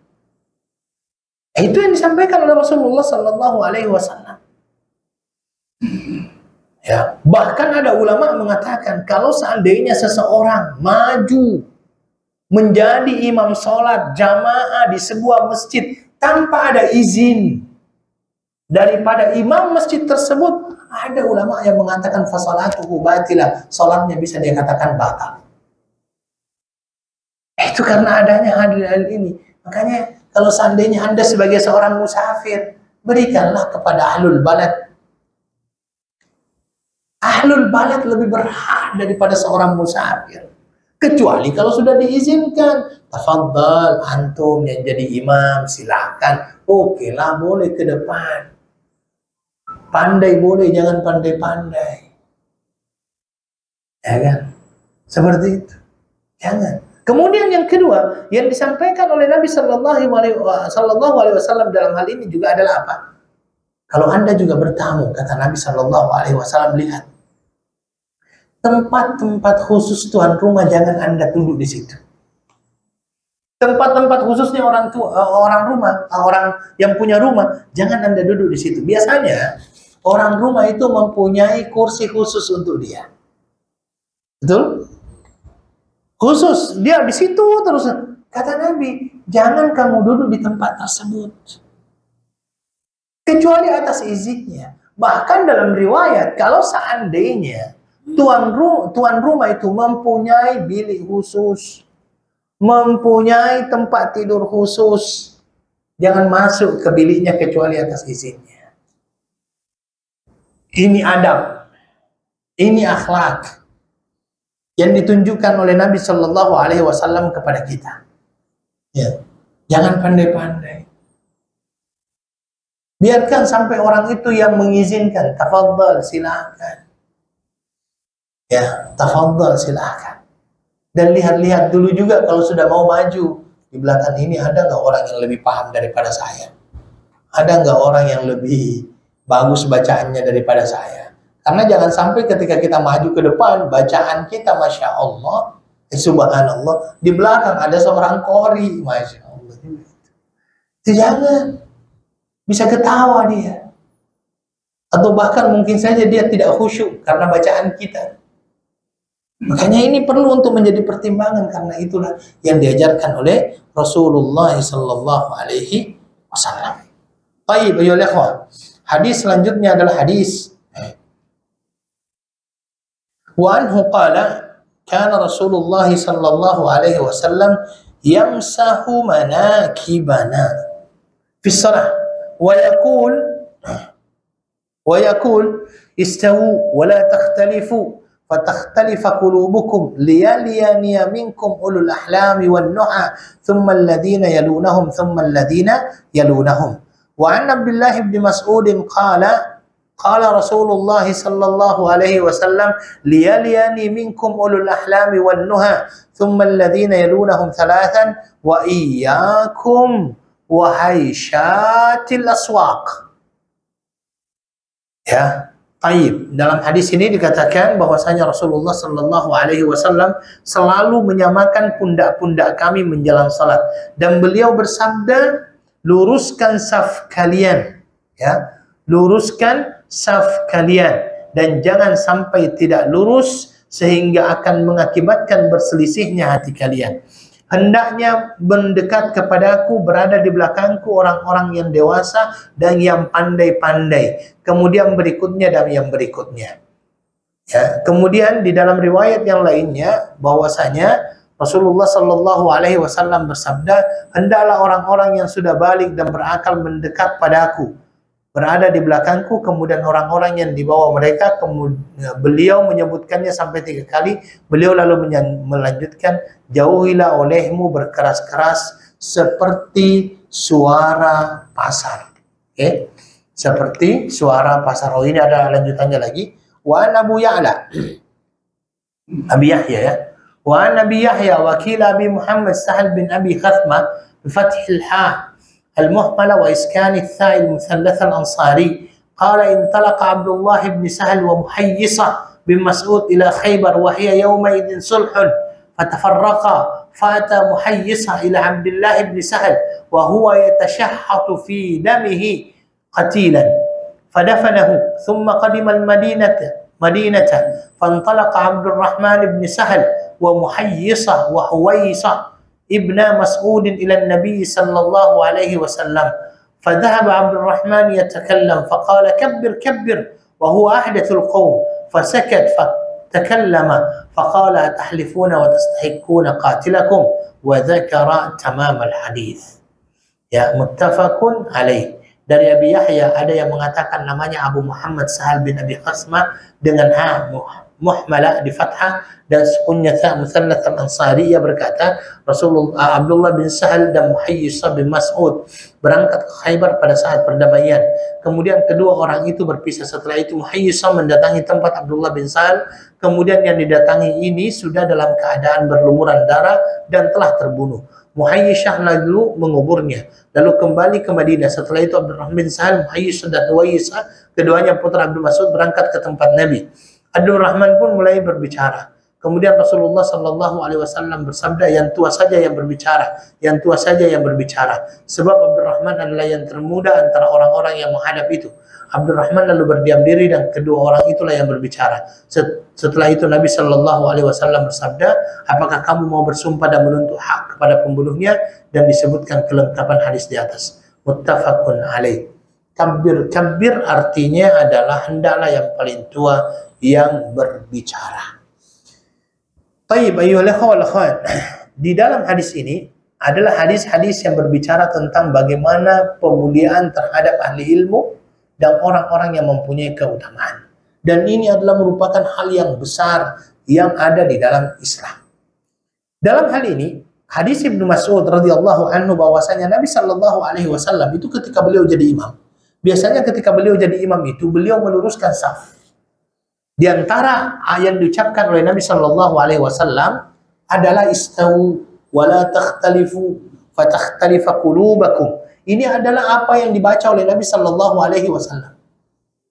Itu yang disampaikan oleh Rasulullah Sallallahu Alaihi Wasallam. Ya, bahkan ada ulama mengatakan kalau seandainya seseorang maju menjadi imam sholat jamaah di sebuah masjid tanpa ada izin daripada imam masjid tersebut, ada ulama yang mengatakan fasalatuhu batilah, salatnya bisa dia katakan batal. Itu karena adanya hal ini. Makanya kalau seandainya Anda sebagai seorang musafir, berikanlah kepada ahlul balad. Ahlul balad lebih berhak daripada seorang musafir. Kecuali kalau sudah diizinkan, tafadhal antum yang jadi imam, silakan. Oke lah, boleh ke depan. Pandai boleh, jangan pandai-pandai. Ya kan? Seperti itu. Jangan. Kemudian yang kedua, yang disampaikan oleh Nabi Sallallahu Alaihi Wasallam dalam hal ini juga adalah apa? Kalau Anda juga bertamu, kata Nabi Sallallahu Alaihi Wasallam, lihat. Tempat-tempat khusus tuan rumah jangan Anda duduk di situ. Tempat-tempat khususnya orang rumah, orang yang punya rumah, jangan Anda duduk di situ. Biasanya orang rumah itu mempunyai kursi khusus untuk dia. Betul? Khusus, dia di situ terus. Kata Nabi, jangan kamu duduk di tempat tersebut. Kecuali atas izinnya. Bahkan dalam riwayat, kalau seandainya tuan rumah itu mempunyai bilik khusus, mempunyai tempat tidur khusus. Jangan masuk ke biliknya kecuali atas izinnya. Ini adab, ini akhlak yang ditunjukkan oleh Nabi Shallallahu Alaihi Wasallam kepada kita. Ya. Jangan pandai-pandai. Biarkan sampai orang itu yang mengizinkan. Tafadhal, silakan. Ya, tafadhal, silakan. Dan lihat-lihat dulu juga kalau sudah mau maju. Di belakang ini ada nggak orang yang lebih paham daripada saya? Ada nggak orang yang lebih bagus bacaannya daripada saya? Karena jangan sampai ketika kita maju ke depan, bacaan kita Masya Allah, Subhanallah, di belakang ada seorang qori, Masya Allah. Itu jangan. Bisa ketawa dia. Atau bahkan mungkin saja dia tidak khusyuk karena bacaan kita. Makanya ini perlu untuk menjadi pertimbangan, karena itulah yang diajarkan oleh Rasulullah sallallahu alaihi wasallam. Baik, ayo ikhwan. Hadis selanjutnya adalah hadis wa anhu qala kana Rasulullah sallallahu alaihi wasallam yamsahu manakibana fi shalah wa yaqul istawu wa la takhtalifu فتختلف قلوبكم ليليني منكم أولو الأحلام والنهى ثم الذين يلونهم ثم الذين يلونهم وعن عبد الله بن مسعود قال قال رسول الله صلى الله عليه وسلم ليليني منكم أولو الأحلام والنهى ثم الذين يلونهم ثلاثا وإياكم وهيشات الأسواق. Ya. Taib. Dalam hadis ini dikatakan bahwasanya Rasulullah Sallallahu Alaihi Wasallam selalu menyamakan pundak-pundak kami menjelang salat, dan beliau bersabda, luruskan saf kalian, ya, luruskan saf kalian, dan jangan sampai tidak lurus sehingga akan mengakibatkan berselisihnya hati kalian. Hendaknya mendekat kepadaku, berada di belakangku orang-orang yang dewasa dan yang pandai-pandai. Kemudian berikutnya dan yang berikutnya. Ya, kemudian di dalam riwayat yang lainnya bahwasanya Rasulullah Shallallahu Alaihi Wasallam bersabda, hendaklah orang-orang yang sudah balik dan berakal mendekat padaku, berada di belakangku, kemudian orang-orang yang di bawah mereka. Kemudian beliau menyebutkannya sampai 3 kali. Beliau lalu melanjutkan, jauhilah olehmu berkeras-keras seperti suara pasar. Okay? Seperti suara pasar. Oh, ini ada lanjutannya lagi. Wa Abu Ya'la, Abi Yahya, ya. Wa Abi Yahya wakil Abi Muhammad Sahal bin Abi Khathma bifathil ha المهملة وإسكان الثاء المثلثة الأنصاري قال انطلق عبد الله بن سهل ومحيصة بن مسعود إلى خيبر وهي يومئذ صلح فتفرقا فأتى محيصة إلى عبد الله بن سهل وهو يتشحط في دمه قتيلا فدفنه ثم قدم المدينة فانطلق عبد الرحمن بن سهل ومحيصة وحويصة ابن مسعود إلى النبي صلى الله عليه وسلم فذهب عبد الرحمن يتكلم فقال كبر كبر وهو أحدث القوم فسكت فتكلم فقال أتحلفون وتستحقون قاتلكم وذكر تمام الحديث. Ya, muttafaqun alaih. Dari Abi Yahya ada yang mengatakan namanya Abu Muhammad Sahal bin Abi Khasmah dengan ha muhmalah di fathah dan sukunnya ta musannath al-Ansari. Ia berkata, Rasulullah Abdullah bin Sahal dan Muhayyisah bin Mas'ud berangkat ke Khaybar pada saat perdamaian. Kemudian kedua orang itu berpisah. Setelah itu Muhayyisah mendatangi tempat Abdullah bin Sahal. Kemudian yang didatangi ini sudah dalam keadaan berlumuran darah dan telah terbunuh. Muhayyisah lalu menguburnya, lalu kembali ke Madinah. Setelah itu Abdurrahman bin Sahal, Muhayyisah dan Huwaisah, keduanya putra Abdul Mas'ud, berangkat ke tempat Nabi. Abdul Rahman pun mulai berbicara. Kemudian Rasulullah Sallallahu Alaihi Wasallam bersabda, yang tua saja yang berbicara, yang tua saja yang berbicara. Sebab Abdul Rahman adalah yang termuda antara orang-orang yang menghadap itu. Abdul Rahman lalu berdiam diri dan kedua orang itulah yang berbicara. Setelah itu Nabi Sallallahu Alaihi Wasallam bersabda, apakah kamu mau bersumpah dan menuntut hak kepada pembunuhnya? Dan disebutkan kelengkapan hadis di atas. Muttafaqun alaih. Kabir artinya adalah hendaklah yang paling tua yang berbicara. Baik, ayyuhal ikhwah wal akhwat. di dalam hadis ini adalah hadis-hadis yang berbicara tentang bagaimana pemuliaan terhadap ahli ilmu dan orang-orang yang mempunyai keutamaan. Dan ini adalah merupakan hal yang besar yang ada di dalam Islam. Dalam hal ini, hadis Ibnu Mas'ud radhiyallahu anhu bahwasanya Nabi sallallahu alaihi wasallam itu ketika beliau jadi imam, biasanya ketika beliau jadi imam itu beliau meluruskan saf. Di antara yang diucapkan oleh Nabi sallallahu alaihi wasallam adalah istawu wala takhtalifu fatakhtalifa qulubakum. Ini adalah apa yang dibaca oleh Nabi sallallahu alaihi wasallam.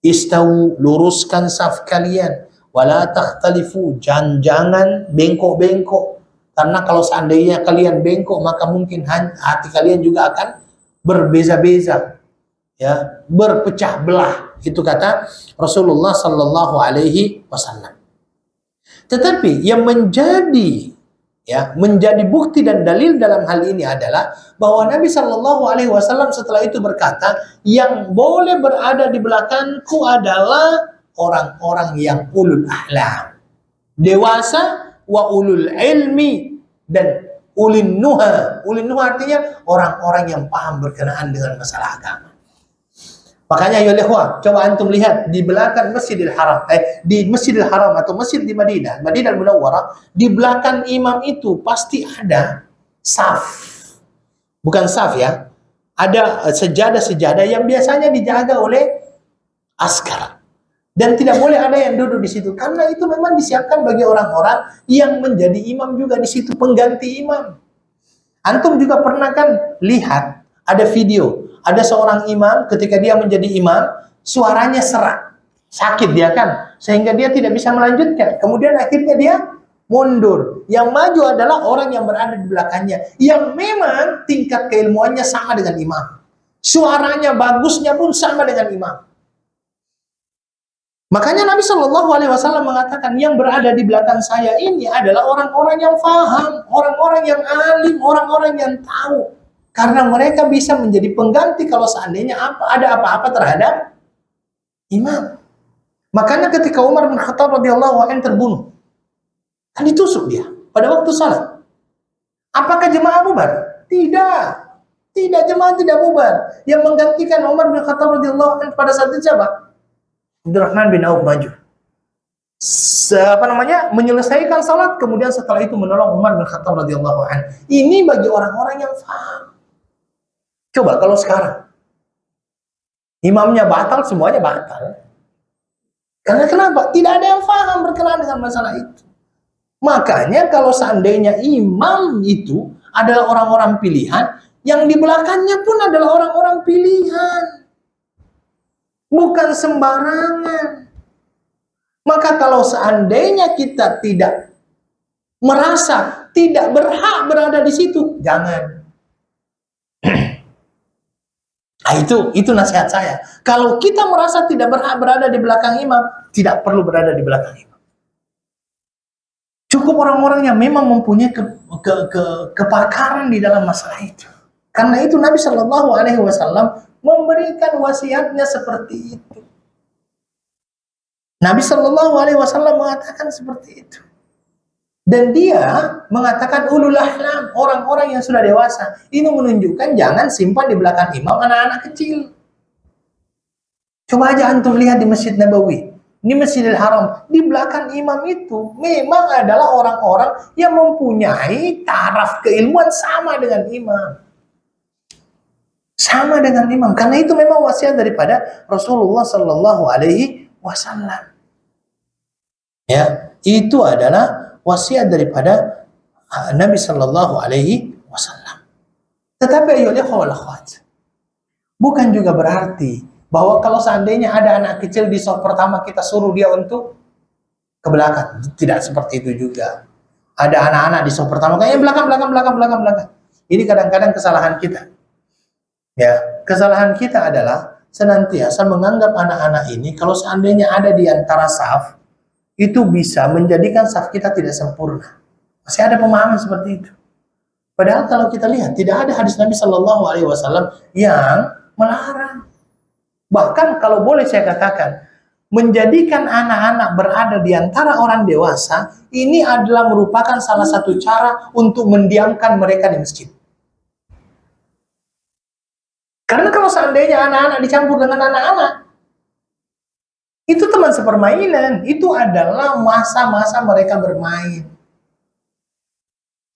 Istawu, luruskan saf kalian, wala takhtalifu, jangan bengkok-bengkok. Karena kalau seandainya kalian bengkok, maka mungkin hati kalian juga akan berbeza-beza, ya, berpecah belah. Itu kata Rasulullah sallallahu alaihi wasallam. Tetapi yang menjadi bukti dan dalil dalam hal ini adalah bahwa Nabi Shallallahu Alaihi Wasallam setelah itu berkata, yang boleh berada di belakangku adalah orang-orang yang ulul ahlam, dewasa, wa ulul ilmi, dan ulin nuha. Ulin nuha artinya orang-orang yang paham berkenaan dengan masalah agama. Makanya ya ikhwah, coba antum lihat di belakang Masjidil Haram, di Masjidil Haram atau masjid di Madinah, Madinah Munawwarah, di belakang imam itu pasti ada saf. Bukan saf ya. Ada sejadah-sejadah yang biasanya dijaga oleh askar. Dan tidak boleh ada yang duduk di situ karena itu memang disiapkan bagi orang-orang yang menjadi imam juga di situ, pengganti imam. Antum juga pernah kan lihat ada video. Ada seorang imam ketika dia menjadi imam, suaranya serak, sakit dia kan, sehingga dia tidak bisa melanjutkan. Kemudian akhirnya dia mundur. Yang maju adalah orang yang berada di belakangnya, yang memang tingkat keilmuannya sama dengan imam. Suaranya bagusnya pun sama dengan imam. Makanya Nabi Shallallahu Alaihi Wasallam mengatakan yang berada di belakang saya ini adalah orang-orang yang faham, orang-orang yang alim, orang-orang yang tahu. Karena mereka bisa menjadi pengganti kalau seandainya ada apa-apa terhadap imam. Makanya ketika Umar bin Khattab radhiyallahu anhu terbunuh, kan ditusuk dia pada waktu salat. Apakah jemaah bubar? Tidak. Tidak, jemaah tidak bubar. Yang menggantikan Umar bin Khattab radhiyallahu anhu pada saat itu siapa? Abdurrahman bin Auf maju. Menyelesaikan salat, kemudian setelah itu menolong Umar bin Khattab radhiyallahu anhu. Ini bagi orang-orang yang paham. Coba kalau sekarang imamnya batal, semuanya batal. Karena kenapa? Tidak ada yang paham berkenaan dengan masalah itu. Makanya kalau seandainya imam itu adalah orang-orang pilihan, yang di belakangnya pun adalah orang-orang pilihan. Bukan sembarangan. Maka kalau seandainya kita tidak merasa tidak berhak berada di situ, jangan. Nah, itu nasihat saya. Kalau kita merasa tidak berhak berada di belakang imam, tidak perlu berada di belakang imam. Cukup orang-orang yang memang mempunyai kepakaran di dalam masalah itu. Karena itu Nabi Shallallahu Alaihi Wasallam memberikan wasiatnya seperti itu. Nabi Shallallahu Alaihi Wasallam mengatakan seperti itu. Dan dia mengatakan ulul ahlam, orang-orang yang sudah dewasa. Ini menunjukkan jangan simpan di belakang imam anak-anak kecil. Coba aja antum lihat di Masjid Nabawi, di Masjidil Haram, di belakang imam itu memang adalah orang-orang yang mempunyai taraf keilmuan sama dengan imam. Sama dengan imam. Karena itu memang wasiat daripada Rasulullah Sallallahu Alaihi Wasallam. Ya, itu adalah wasiat daripada Nabi Shallallahu Alaihi Wasallam. Tetapi ayolah akhwat, bukan juga berarti bahwa kalau seandainya ada anak kecil di saf pertama kita suruh dia untuk ke belakang. Tidak seperti itu juga. Ada anak-anak di saf pertama kayaknya belakang. Ini kadang-kadang kesalahan kita. Ya, kesalahan kita adalah senantiasa menganggap anak-anak ini kalau seandainya ada di antara saf itu bisa menjadikan saf kita tidak sempurna. Masih ada pemahaman seperti itu. Padahal kalau kita lihat, tidak ada hadis Nabi Shallallahu Alaihi Wasallam yang melarang. Bahkan kalau boleh saya katakan, menjadikan anak-anak berada di antara orang dewasa, ini adalah merupakan salah satu cara untuk mendiamkan mereka di masjid. Karena kalau seandainya anak-anak dicampur dengan anak-anak, itu teman sepermainan, itu adalah masa-masa mereka bermain.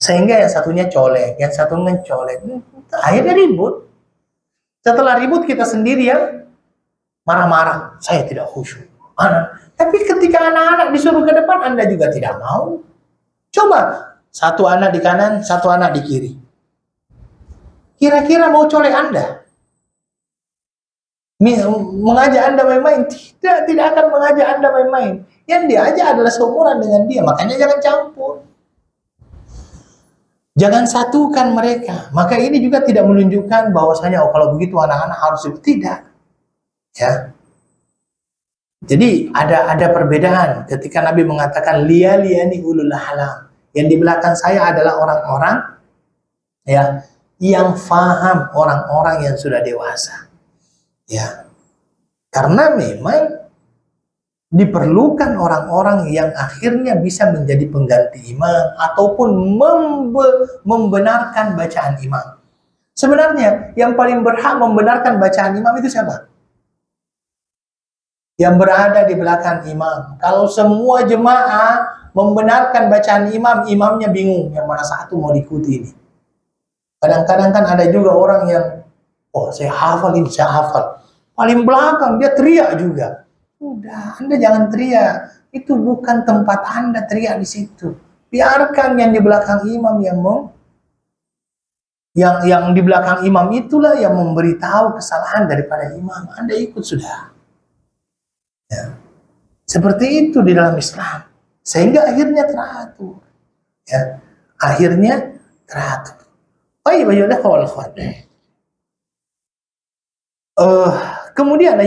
Sehingga yang satunya colek, yang satunya colek, akhirnya ribut. Setelah ribut kita sendiri yang marah-marah, saya tidak khusyuk. Tapi ketika anak-anak disuruh ke depan, Anda juga tidak mau. Coba, satu anak di kanan, satu anak di kiri. Kira-kira mau colek Anda? Mengajak Anda main-main? Tidak akan mengajak Anda main-main. Yang diajak adalah seumuran dengan dia, makanya jangan campur. Jangan satukan mereka. Maka ini juga tidak menunjukkan bahwasanya kalau begitu anak-anak harus tidak. Ya. Jadi ada perbedaan ketika Nabi mengatakan liyani ulul ahlam. Yang di belakang saya adalah orang-orang ya yang faham, orang-orang yang sudah dewasa. Ya. Karena memang diperlukan orang-orang yang akhirnya bisa menjadi pengganti imam ataupun membenarkan bacaan imam. Sebenarnya yang paling berhak membenarkan bacaan imam itu siapa? Yang berada di belakang imam. Kalau semua jemaah membenarkan bacaan imam, imamnya bingung yang mana satu mau diikuti ini. Kadang-kadang kan ada juga orang yang, oh saya hafal ini, saya hafal. Paling belakang dia teriak juga. Udah, Anda jangan teriak. Itu bukan tempat Anda teriak di situ. Biarkan yang di belakang imam yang di belakang imam itulah yang memberitahu kesalahan daripada imam. Anda ikut sudah. Ya. Seperti itu di dalam Islam. Sehingga akhirnya teratur. Ya. Akhirnya teratur. Kemudian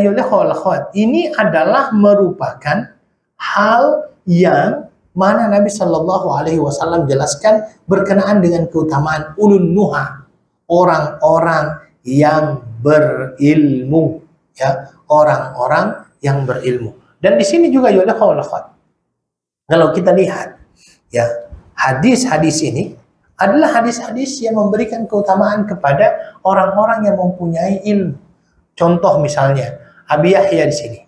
ini adalah merupakan hal yang mana Nabi Shallallahu Alaihi Wasallam jelaskan berkenaan dengan keutamaan ulun nuha, orang-orang yang berilmu, ya, orang-orang yang berilmu. Dan di sini juga kalau kita lihat, ya, hadis-hadis ini adalah hadis-hadis yang memberikan keutamaan kepada orang-orang yang mempunyai ilmu. Contoh misalnya Abi Yahya di sini,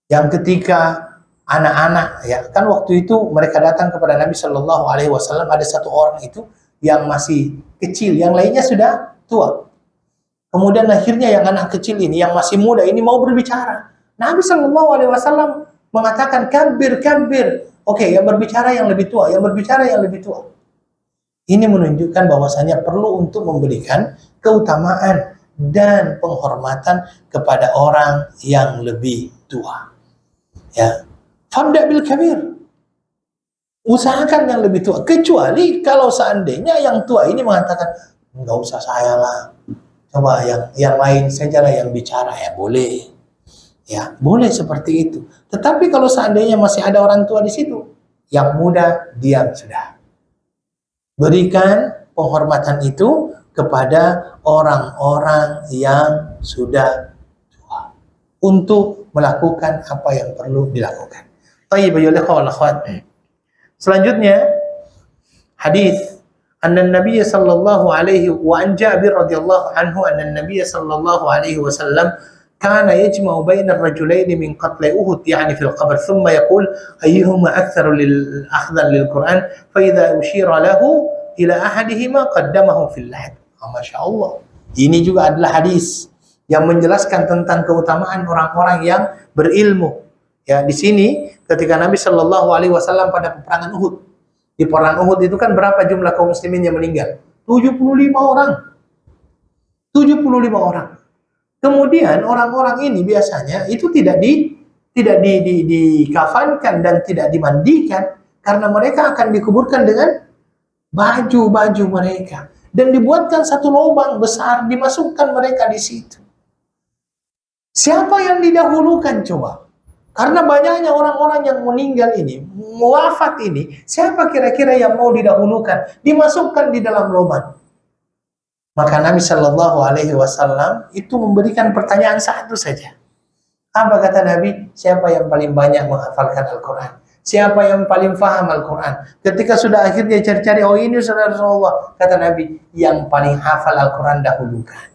yang ketika anak-anak, ya kan waktu itu mereka datang kepada Nabi Shallallahu Alaihi Wasallam, ada satu orang itu yang masih kecil, yang lainnya sudah tua. Kemudian akhirnya yang anak kecil ini, yang masih muda ini mau berbicara. Nabi Shallallahu Alaihi Wasallam mengatakan kabir. Oke, yang berbicara yang lebih tua, yang berbicara yang lebih tua. Ini menunjukkan bahwasanya perlu untuk memberikan keutamaan dan penghormatan kepada orang yang lebih tua. Ya, fabda bil kabir. Usahakan yang lebih tua. Kecuali kalau seandainya yang tua ini mengatakan, nggak usah saya lah, coba yang lain saja lah yang bicara, ya boleh. Ya, boleh seperti itu. Tetapi kalau seandainya masih ada orang tua di situ, yang muda diam sudah. Berikan penghormatan itu kepada orang-orang yang sudah tua untuk melakukan apa yang perlu dilakukan. Selanjutnya hadis Nabi sallallahu alaihi wa an Jabir radhiyallahu anhu Nabi sallallahu alaihi wasallam kana yajma'u baina ar-rajulayn min qatl Uhud yani fil qabr thumma yaqul ayyuhuma aktharu akhdan lil Quran fa idza ushira lahu ila ahadihima qaddamahu fil lahd. Masya Allah. Ini juga adalah hadis yang menjelaskan tentang keutamaan orang-orang yang berilmu. Ya, di sini ketika Nabi Shallallahu Alaihi Wasallam pada peperangan Uhud, di perang Uhud itu kan berapa jumlah kaum muslimin yang meninggal? 75 orang. 75 orang. Kemudian orang-orang ini biasanya itu tidak dikafankan dan tidak dimandikan karena mereka akan dikuburkan dengan baju-baju mereka. Dan dibuatkan satu lubang besar, dimasukkan mereka di situ. Siapa yang didahulukan coba? Karena banyaknya orang-orang yang meninggal ini, wafat ini, siapa kira-kira yang mau didahulukan? Dimasukkan di dalam lubang. Maka Nabi Shallallahu Alaihi Wasallam itu memberikan pertanyaan satu saja. Apa kata Nabi? Siapa yang paling banyak menghafalkan Al-Quran? Siapa yang paling faham Al-Quran? Ketika sudah akhirnya cari-cari, oh ini saudara Rasulullah, kata Nabi, yang paling hafal Al-Quran dahulukan.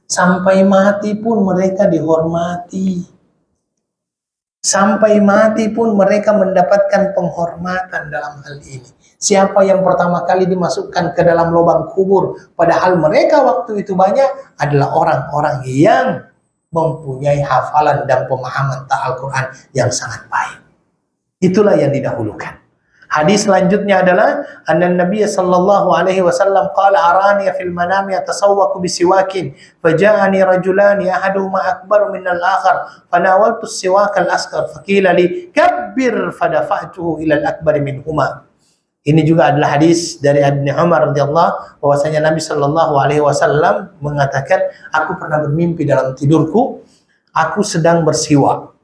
Sampai mati pun mereka dihormati. Sampai mati pun mereka mendapatkan penghormatan dalam hal ini. Siapa yang pertama kali dimasukkan ke dalam lubang kubur, padahal mereka waktu itu banyak, adalah orang-orang yang mempunyai hafalan dan pemahaman Al-Quran yang sangat baik. Itulah yang didahulukan. Hadis selanjutnya adalah anna Nabi sallallahu alaihi wasallam qala arani fil manami atasawwaqu bisiwakin faja'ani rajulani ahaduhuma akbar min al-akhar fanawaltu as-siwak al-asghar faqila li kabbir fadafa'tuhu ila al-akbar minhuma. Ini juga adalah hadis dari Ibnu Umar radhiyallahu bahwasanya Nabi sallallahu alaihi wasallam mengatakan, aku pernah bermimpi dalam tidurku, aku sedang bersiwak.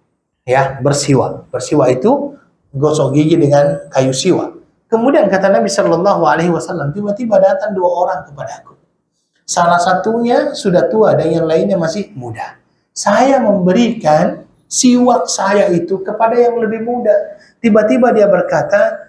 Ya, bersiwak. Bersiwak itu gosok gigi dengan kayu siwak. Kemudian kata Nabi sallallahu alaihi wasallam, tiba-tiba datang dua orang kepadaku. Salah satunya sudah tua dan yang lainnya masih muda. Saya memberikan siwak saya itu kepada yang lebih muda. Tiba-tiba dia berkata,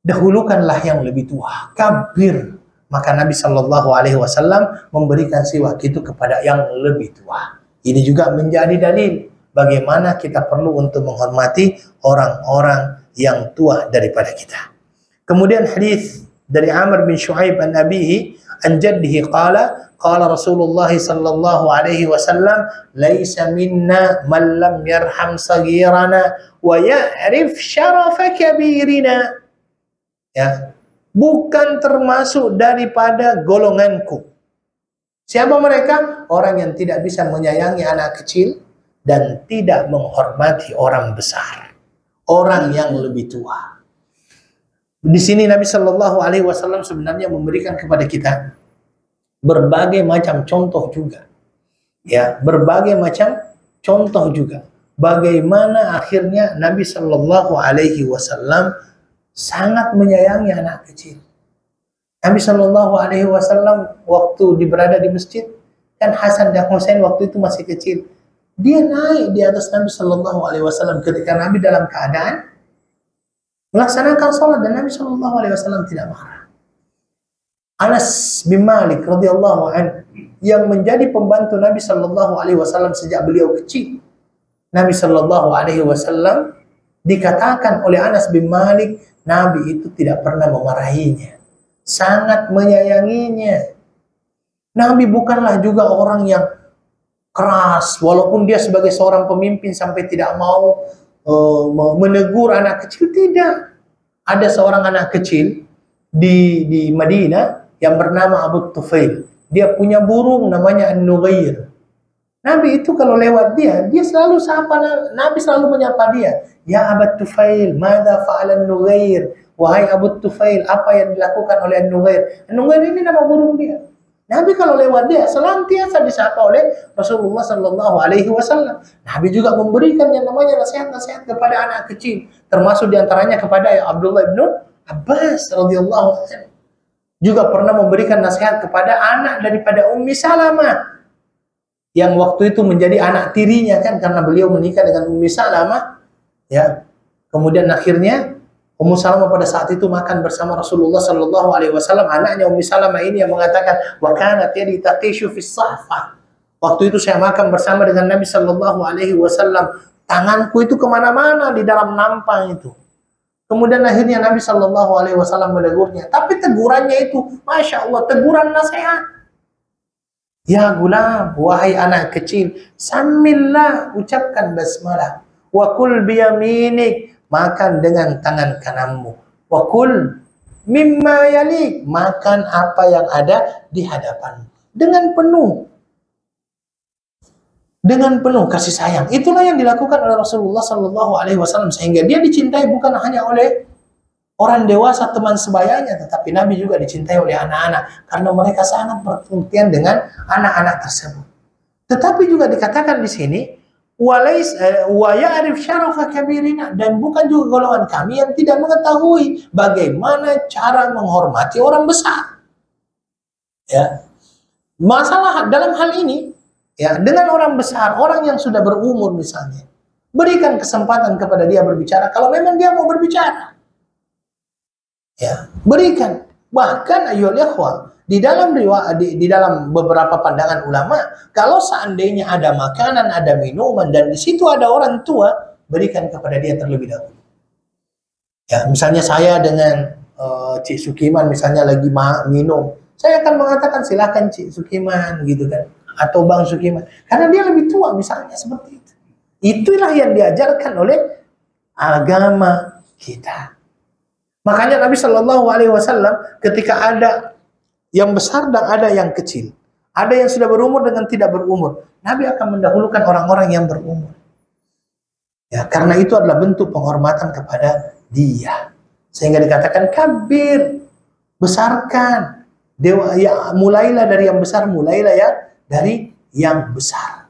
dahulukanlah yang lebih tua, kabir. Maka Nabi sallallahu alaihi wasallam memberikan siwak itu kepada yang lebih tua. Ini juga menjadi dalil bagaimana kita perlu untuk menghormati orang-orang yang tua daripada kita. Kemudian hadis dari Amr bin Shu'aib an abihi an jaddihi qala Rasulullah sallallahu alaihi wasallam laisa minna man lam yarham saghirana wa ya'rif syarafa kabirina. Ya, bukan termasuk daripada golonganku. Siapa mereka? Orang yang tidak bisa menyayangi anak kecil dan tidak menghormati orang besar, orang yang lebih tua. Di sini Nabi Shallallahu Alaihi Wasallam sebenarnya memberikan kepada kita berbagai macam contoh juga, ya, berbagai macam contoh juga. Bagaimana akhirnya Nabi Shallallahu Alaihi Wasallam sangat menyayangi anak kecil. Nabi Shallallahu Alaihi Wasallam waktu berada di masjid, kan Hasan dan Husain waktu itu masih kecil. Dia naik di atas Nabi Shallallahu Alaihi Wasallam ketika Nabi dalam keadaan melaksanakan sholat dan Nabi Shallallahu Alaihi Wasallam tidak marah. Anas bin Malik radhiyallahu anhu yang menjadi pembantu Nabi Shallallahu Alaihi Wasallam sejak beliau kecil. Nabi Shallallahu Alaihi Wasallam dikatakan oleh Anas bin Malik, Nabi itu tidak pernah memarahinya, sangat menyayanginya. Nabi bukanlah juga orang yang keras, walaupun dia sebagai seorang pemimpin sampai tidak mau menegur anak kecil, tidak. Ada seorang anak kecil di Madinah yang bernama Abu Tufail. Dia punya burung namanya An-Nughair. Nabi itu kalau lewat dia selalu sapa, Nabi selalu menyapa dia. Ya Abu Tufail, madza fa'ala An-Nughair? Wahai Abu Tufail, apa yang dilakukan oleh An-Nughair? An-Nughair ini nama burung dia. Nabi kalau lewat dia senantiasa disapa oleh Rasulullah Sallallahu Alaihi Wasallam. Nabi juga memberikan yang namanya nasihat-nasihat kepada anak kecil, termasuk diantaranya kepada Abdullah bin Abbas radhiyallahu anhu. Juga pernah memberikan nasihat kepada anak daripada Ummi Salamah, yang waktu itu menjadi anak tirinya kan, karena beliau menikah dengan Ummi Salamah. Ya, kemudian akhirnya Ummu Salamah pada saat itu makan bersama Rasulullah Sallallahu Alaihi Wasallam. Anaknya Ummi Salamah ini yang mengatakan, wa kanat yadi tatishu fis sahfah. Waktu itu saya makan bersama dengan Nabi Sallallahu Alaihi Wasallam. Tanganku itu kemana-mana di dalam nampang itu. Kemudian akhirnya Nabi Sallallahu Alaihi Wasallam menegurnya. Tapi tegurannya itu, masya Allah, teguran nasihat. Ya gulam, wahai anak kecil, samillah, ucapkan basmalah. Wa kul biyaminik, makan dengan tangan kananmu. Wa kul mimma yalik, makan apa yang ada di hadapanmu. Dengan penuh kasih sayang. Itulah yang dilakukan oleh Rasulullah Sallallahu Alaihi Wasallam, sehingga dia dicintai bukan hanya oleh orang dewasa teman sebayanya, tetapi Nabi juga dicintai oleh anak-anak karena mereka sangat perhatian dengan anak-anak tersebut. Tetapi juga dikatakan di sini, wa ya'rif syarafa kabirina, dan bukan juga golongan kami yang tidak mengetahui bagaimana cara menghormati orang besar. Ya. Masalah dalam hal ini, Ya, dengan orang besar, orang yang sudah berumur misalnya, berikan kesempatan kepada dia berbicara kalau memang dia mau berbicara. Ya, berikan. Bahkan ayyuhal ikhwah, di dalam di dalam beberapa pandangan ulama, kalau seandainya ada makanan, ada minuman dan di situ ada orang tua, berikan kepada dia terlebih dahulu. Ya, misalnya saya dengan Cik Sukiman misalnya lagi minum, saya akan mengatakan silakan Cik Sukiman gitu kan, atau Bang Sukiman, karena dia lebih tua misalnya seperti itu. Itulah yang diajarkan oleh agama kita. Makanya Nabi Shallallahu Alaihi Wasallam ketika ada yang besar dan ada yang kecil, ada yang sudah berumur dengan tidak berumur, Nabi akan mendahulukan orang-orang yang berumur. Ya, karena itu adalah bentuk penghormatan kepada dia. Sehingga dikatakan kabir, besarkan. Dewa, ya, mulailah dari yang besar, mulailah ya dari yang besar.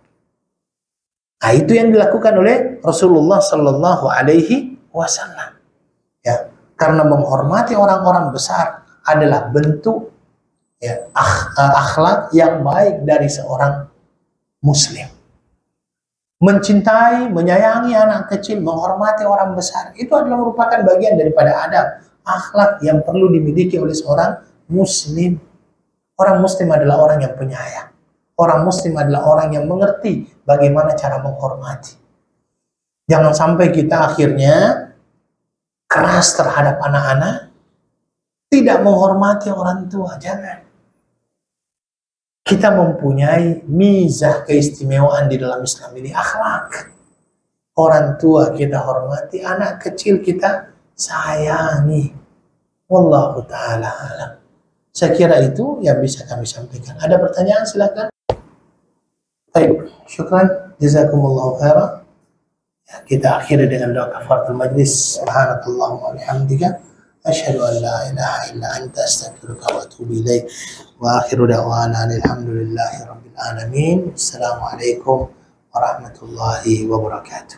Nah, itu yang dilakukan oleh Rasulullah Shallallahu Alaihi Wasallam. Ya, karena menghormati orang-orang besar adalah bentuk ya, akhlak yang baik dari seorang Muslim. Mencintai, menyayangi anak kecil, menghormati orang besar, itu adalah merupakan bagian daripada adab, akhlak yang perlu dimiliki oleh seorang Muslim. Orang Muslim adalah orang yang penyayang. Orang Muslim adalah orang yang mengerti bagaimana cara menghormati. Jangan sampai kita akhirnya keras terhadap anak-anak, tidak menghormati orang tua, jangan. Kita mempunyai mizah keistimewaan di dalam Islam ini, akhlak. Orang tua kita hormati, anak kecil kita sayangi. Wallahu ta'ala alam. Saya kira itu yang bisa kami sampaikan. Ada pertanyaan silakan. Baik, syukran, jazakumullahu khairan. Ya, kita akhiri dengan doa kafaratul majlis. Subhanakallahumma wa bihamdika asyhadu an la ilaha illa anta astaghfiruka wa atubu ilaik. Wa akhiru da'wana alhamdulillahi rabbil alamin. Assalamualaikum warahmatullahi wabarakatuh.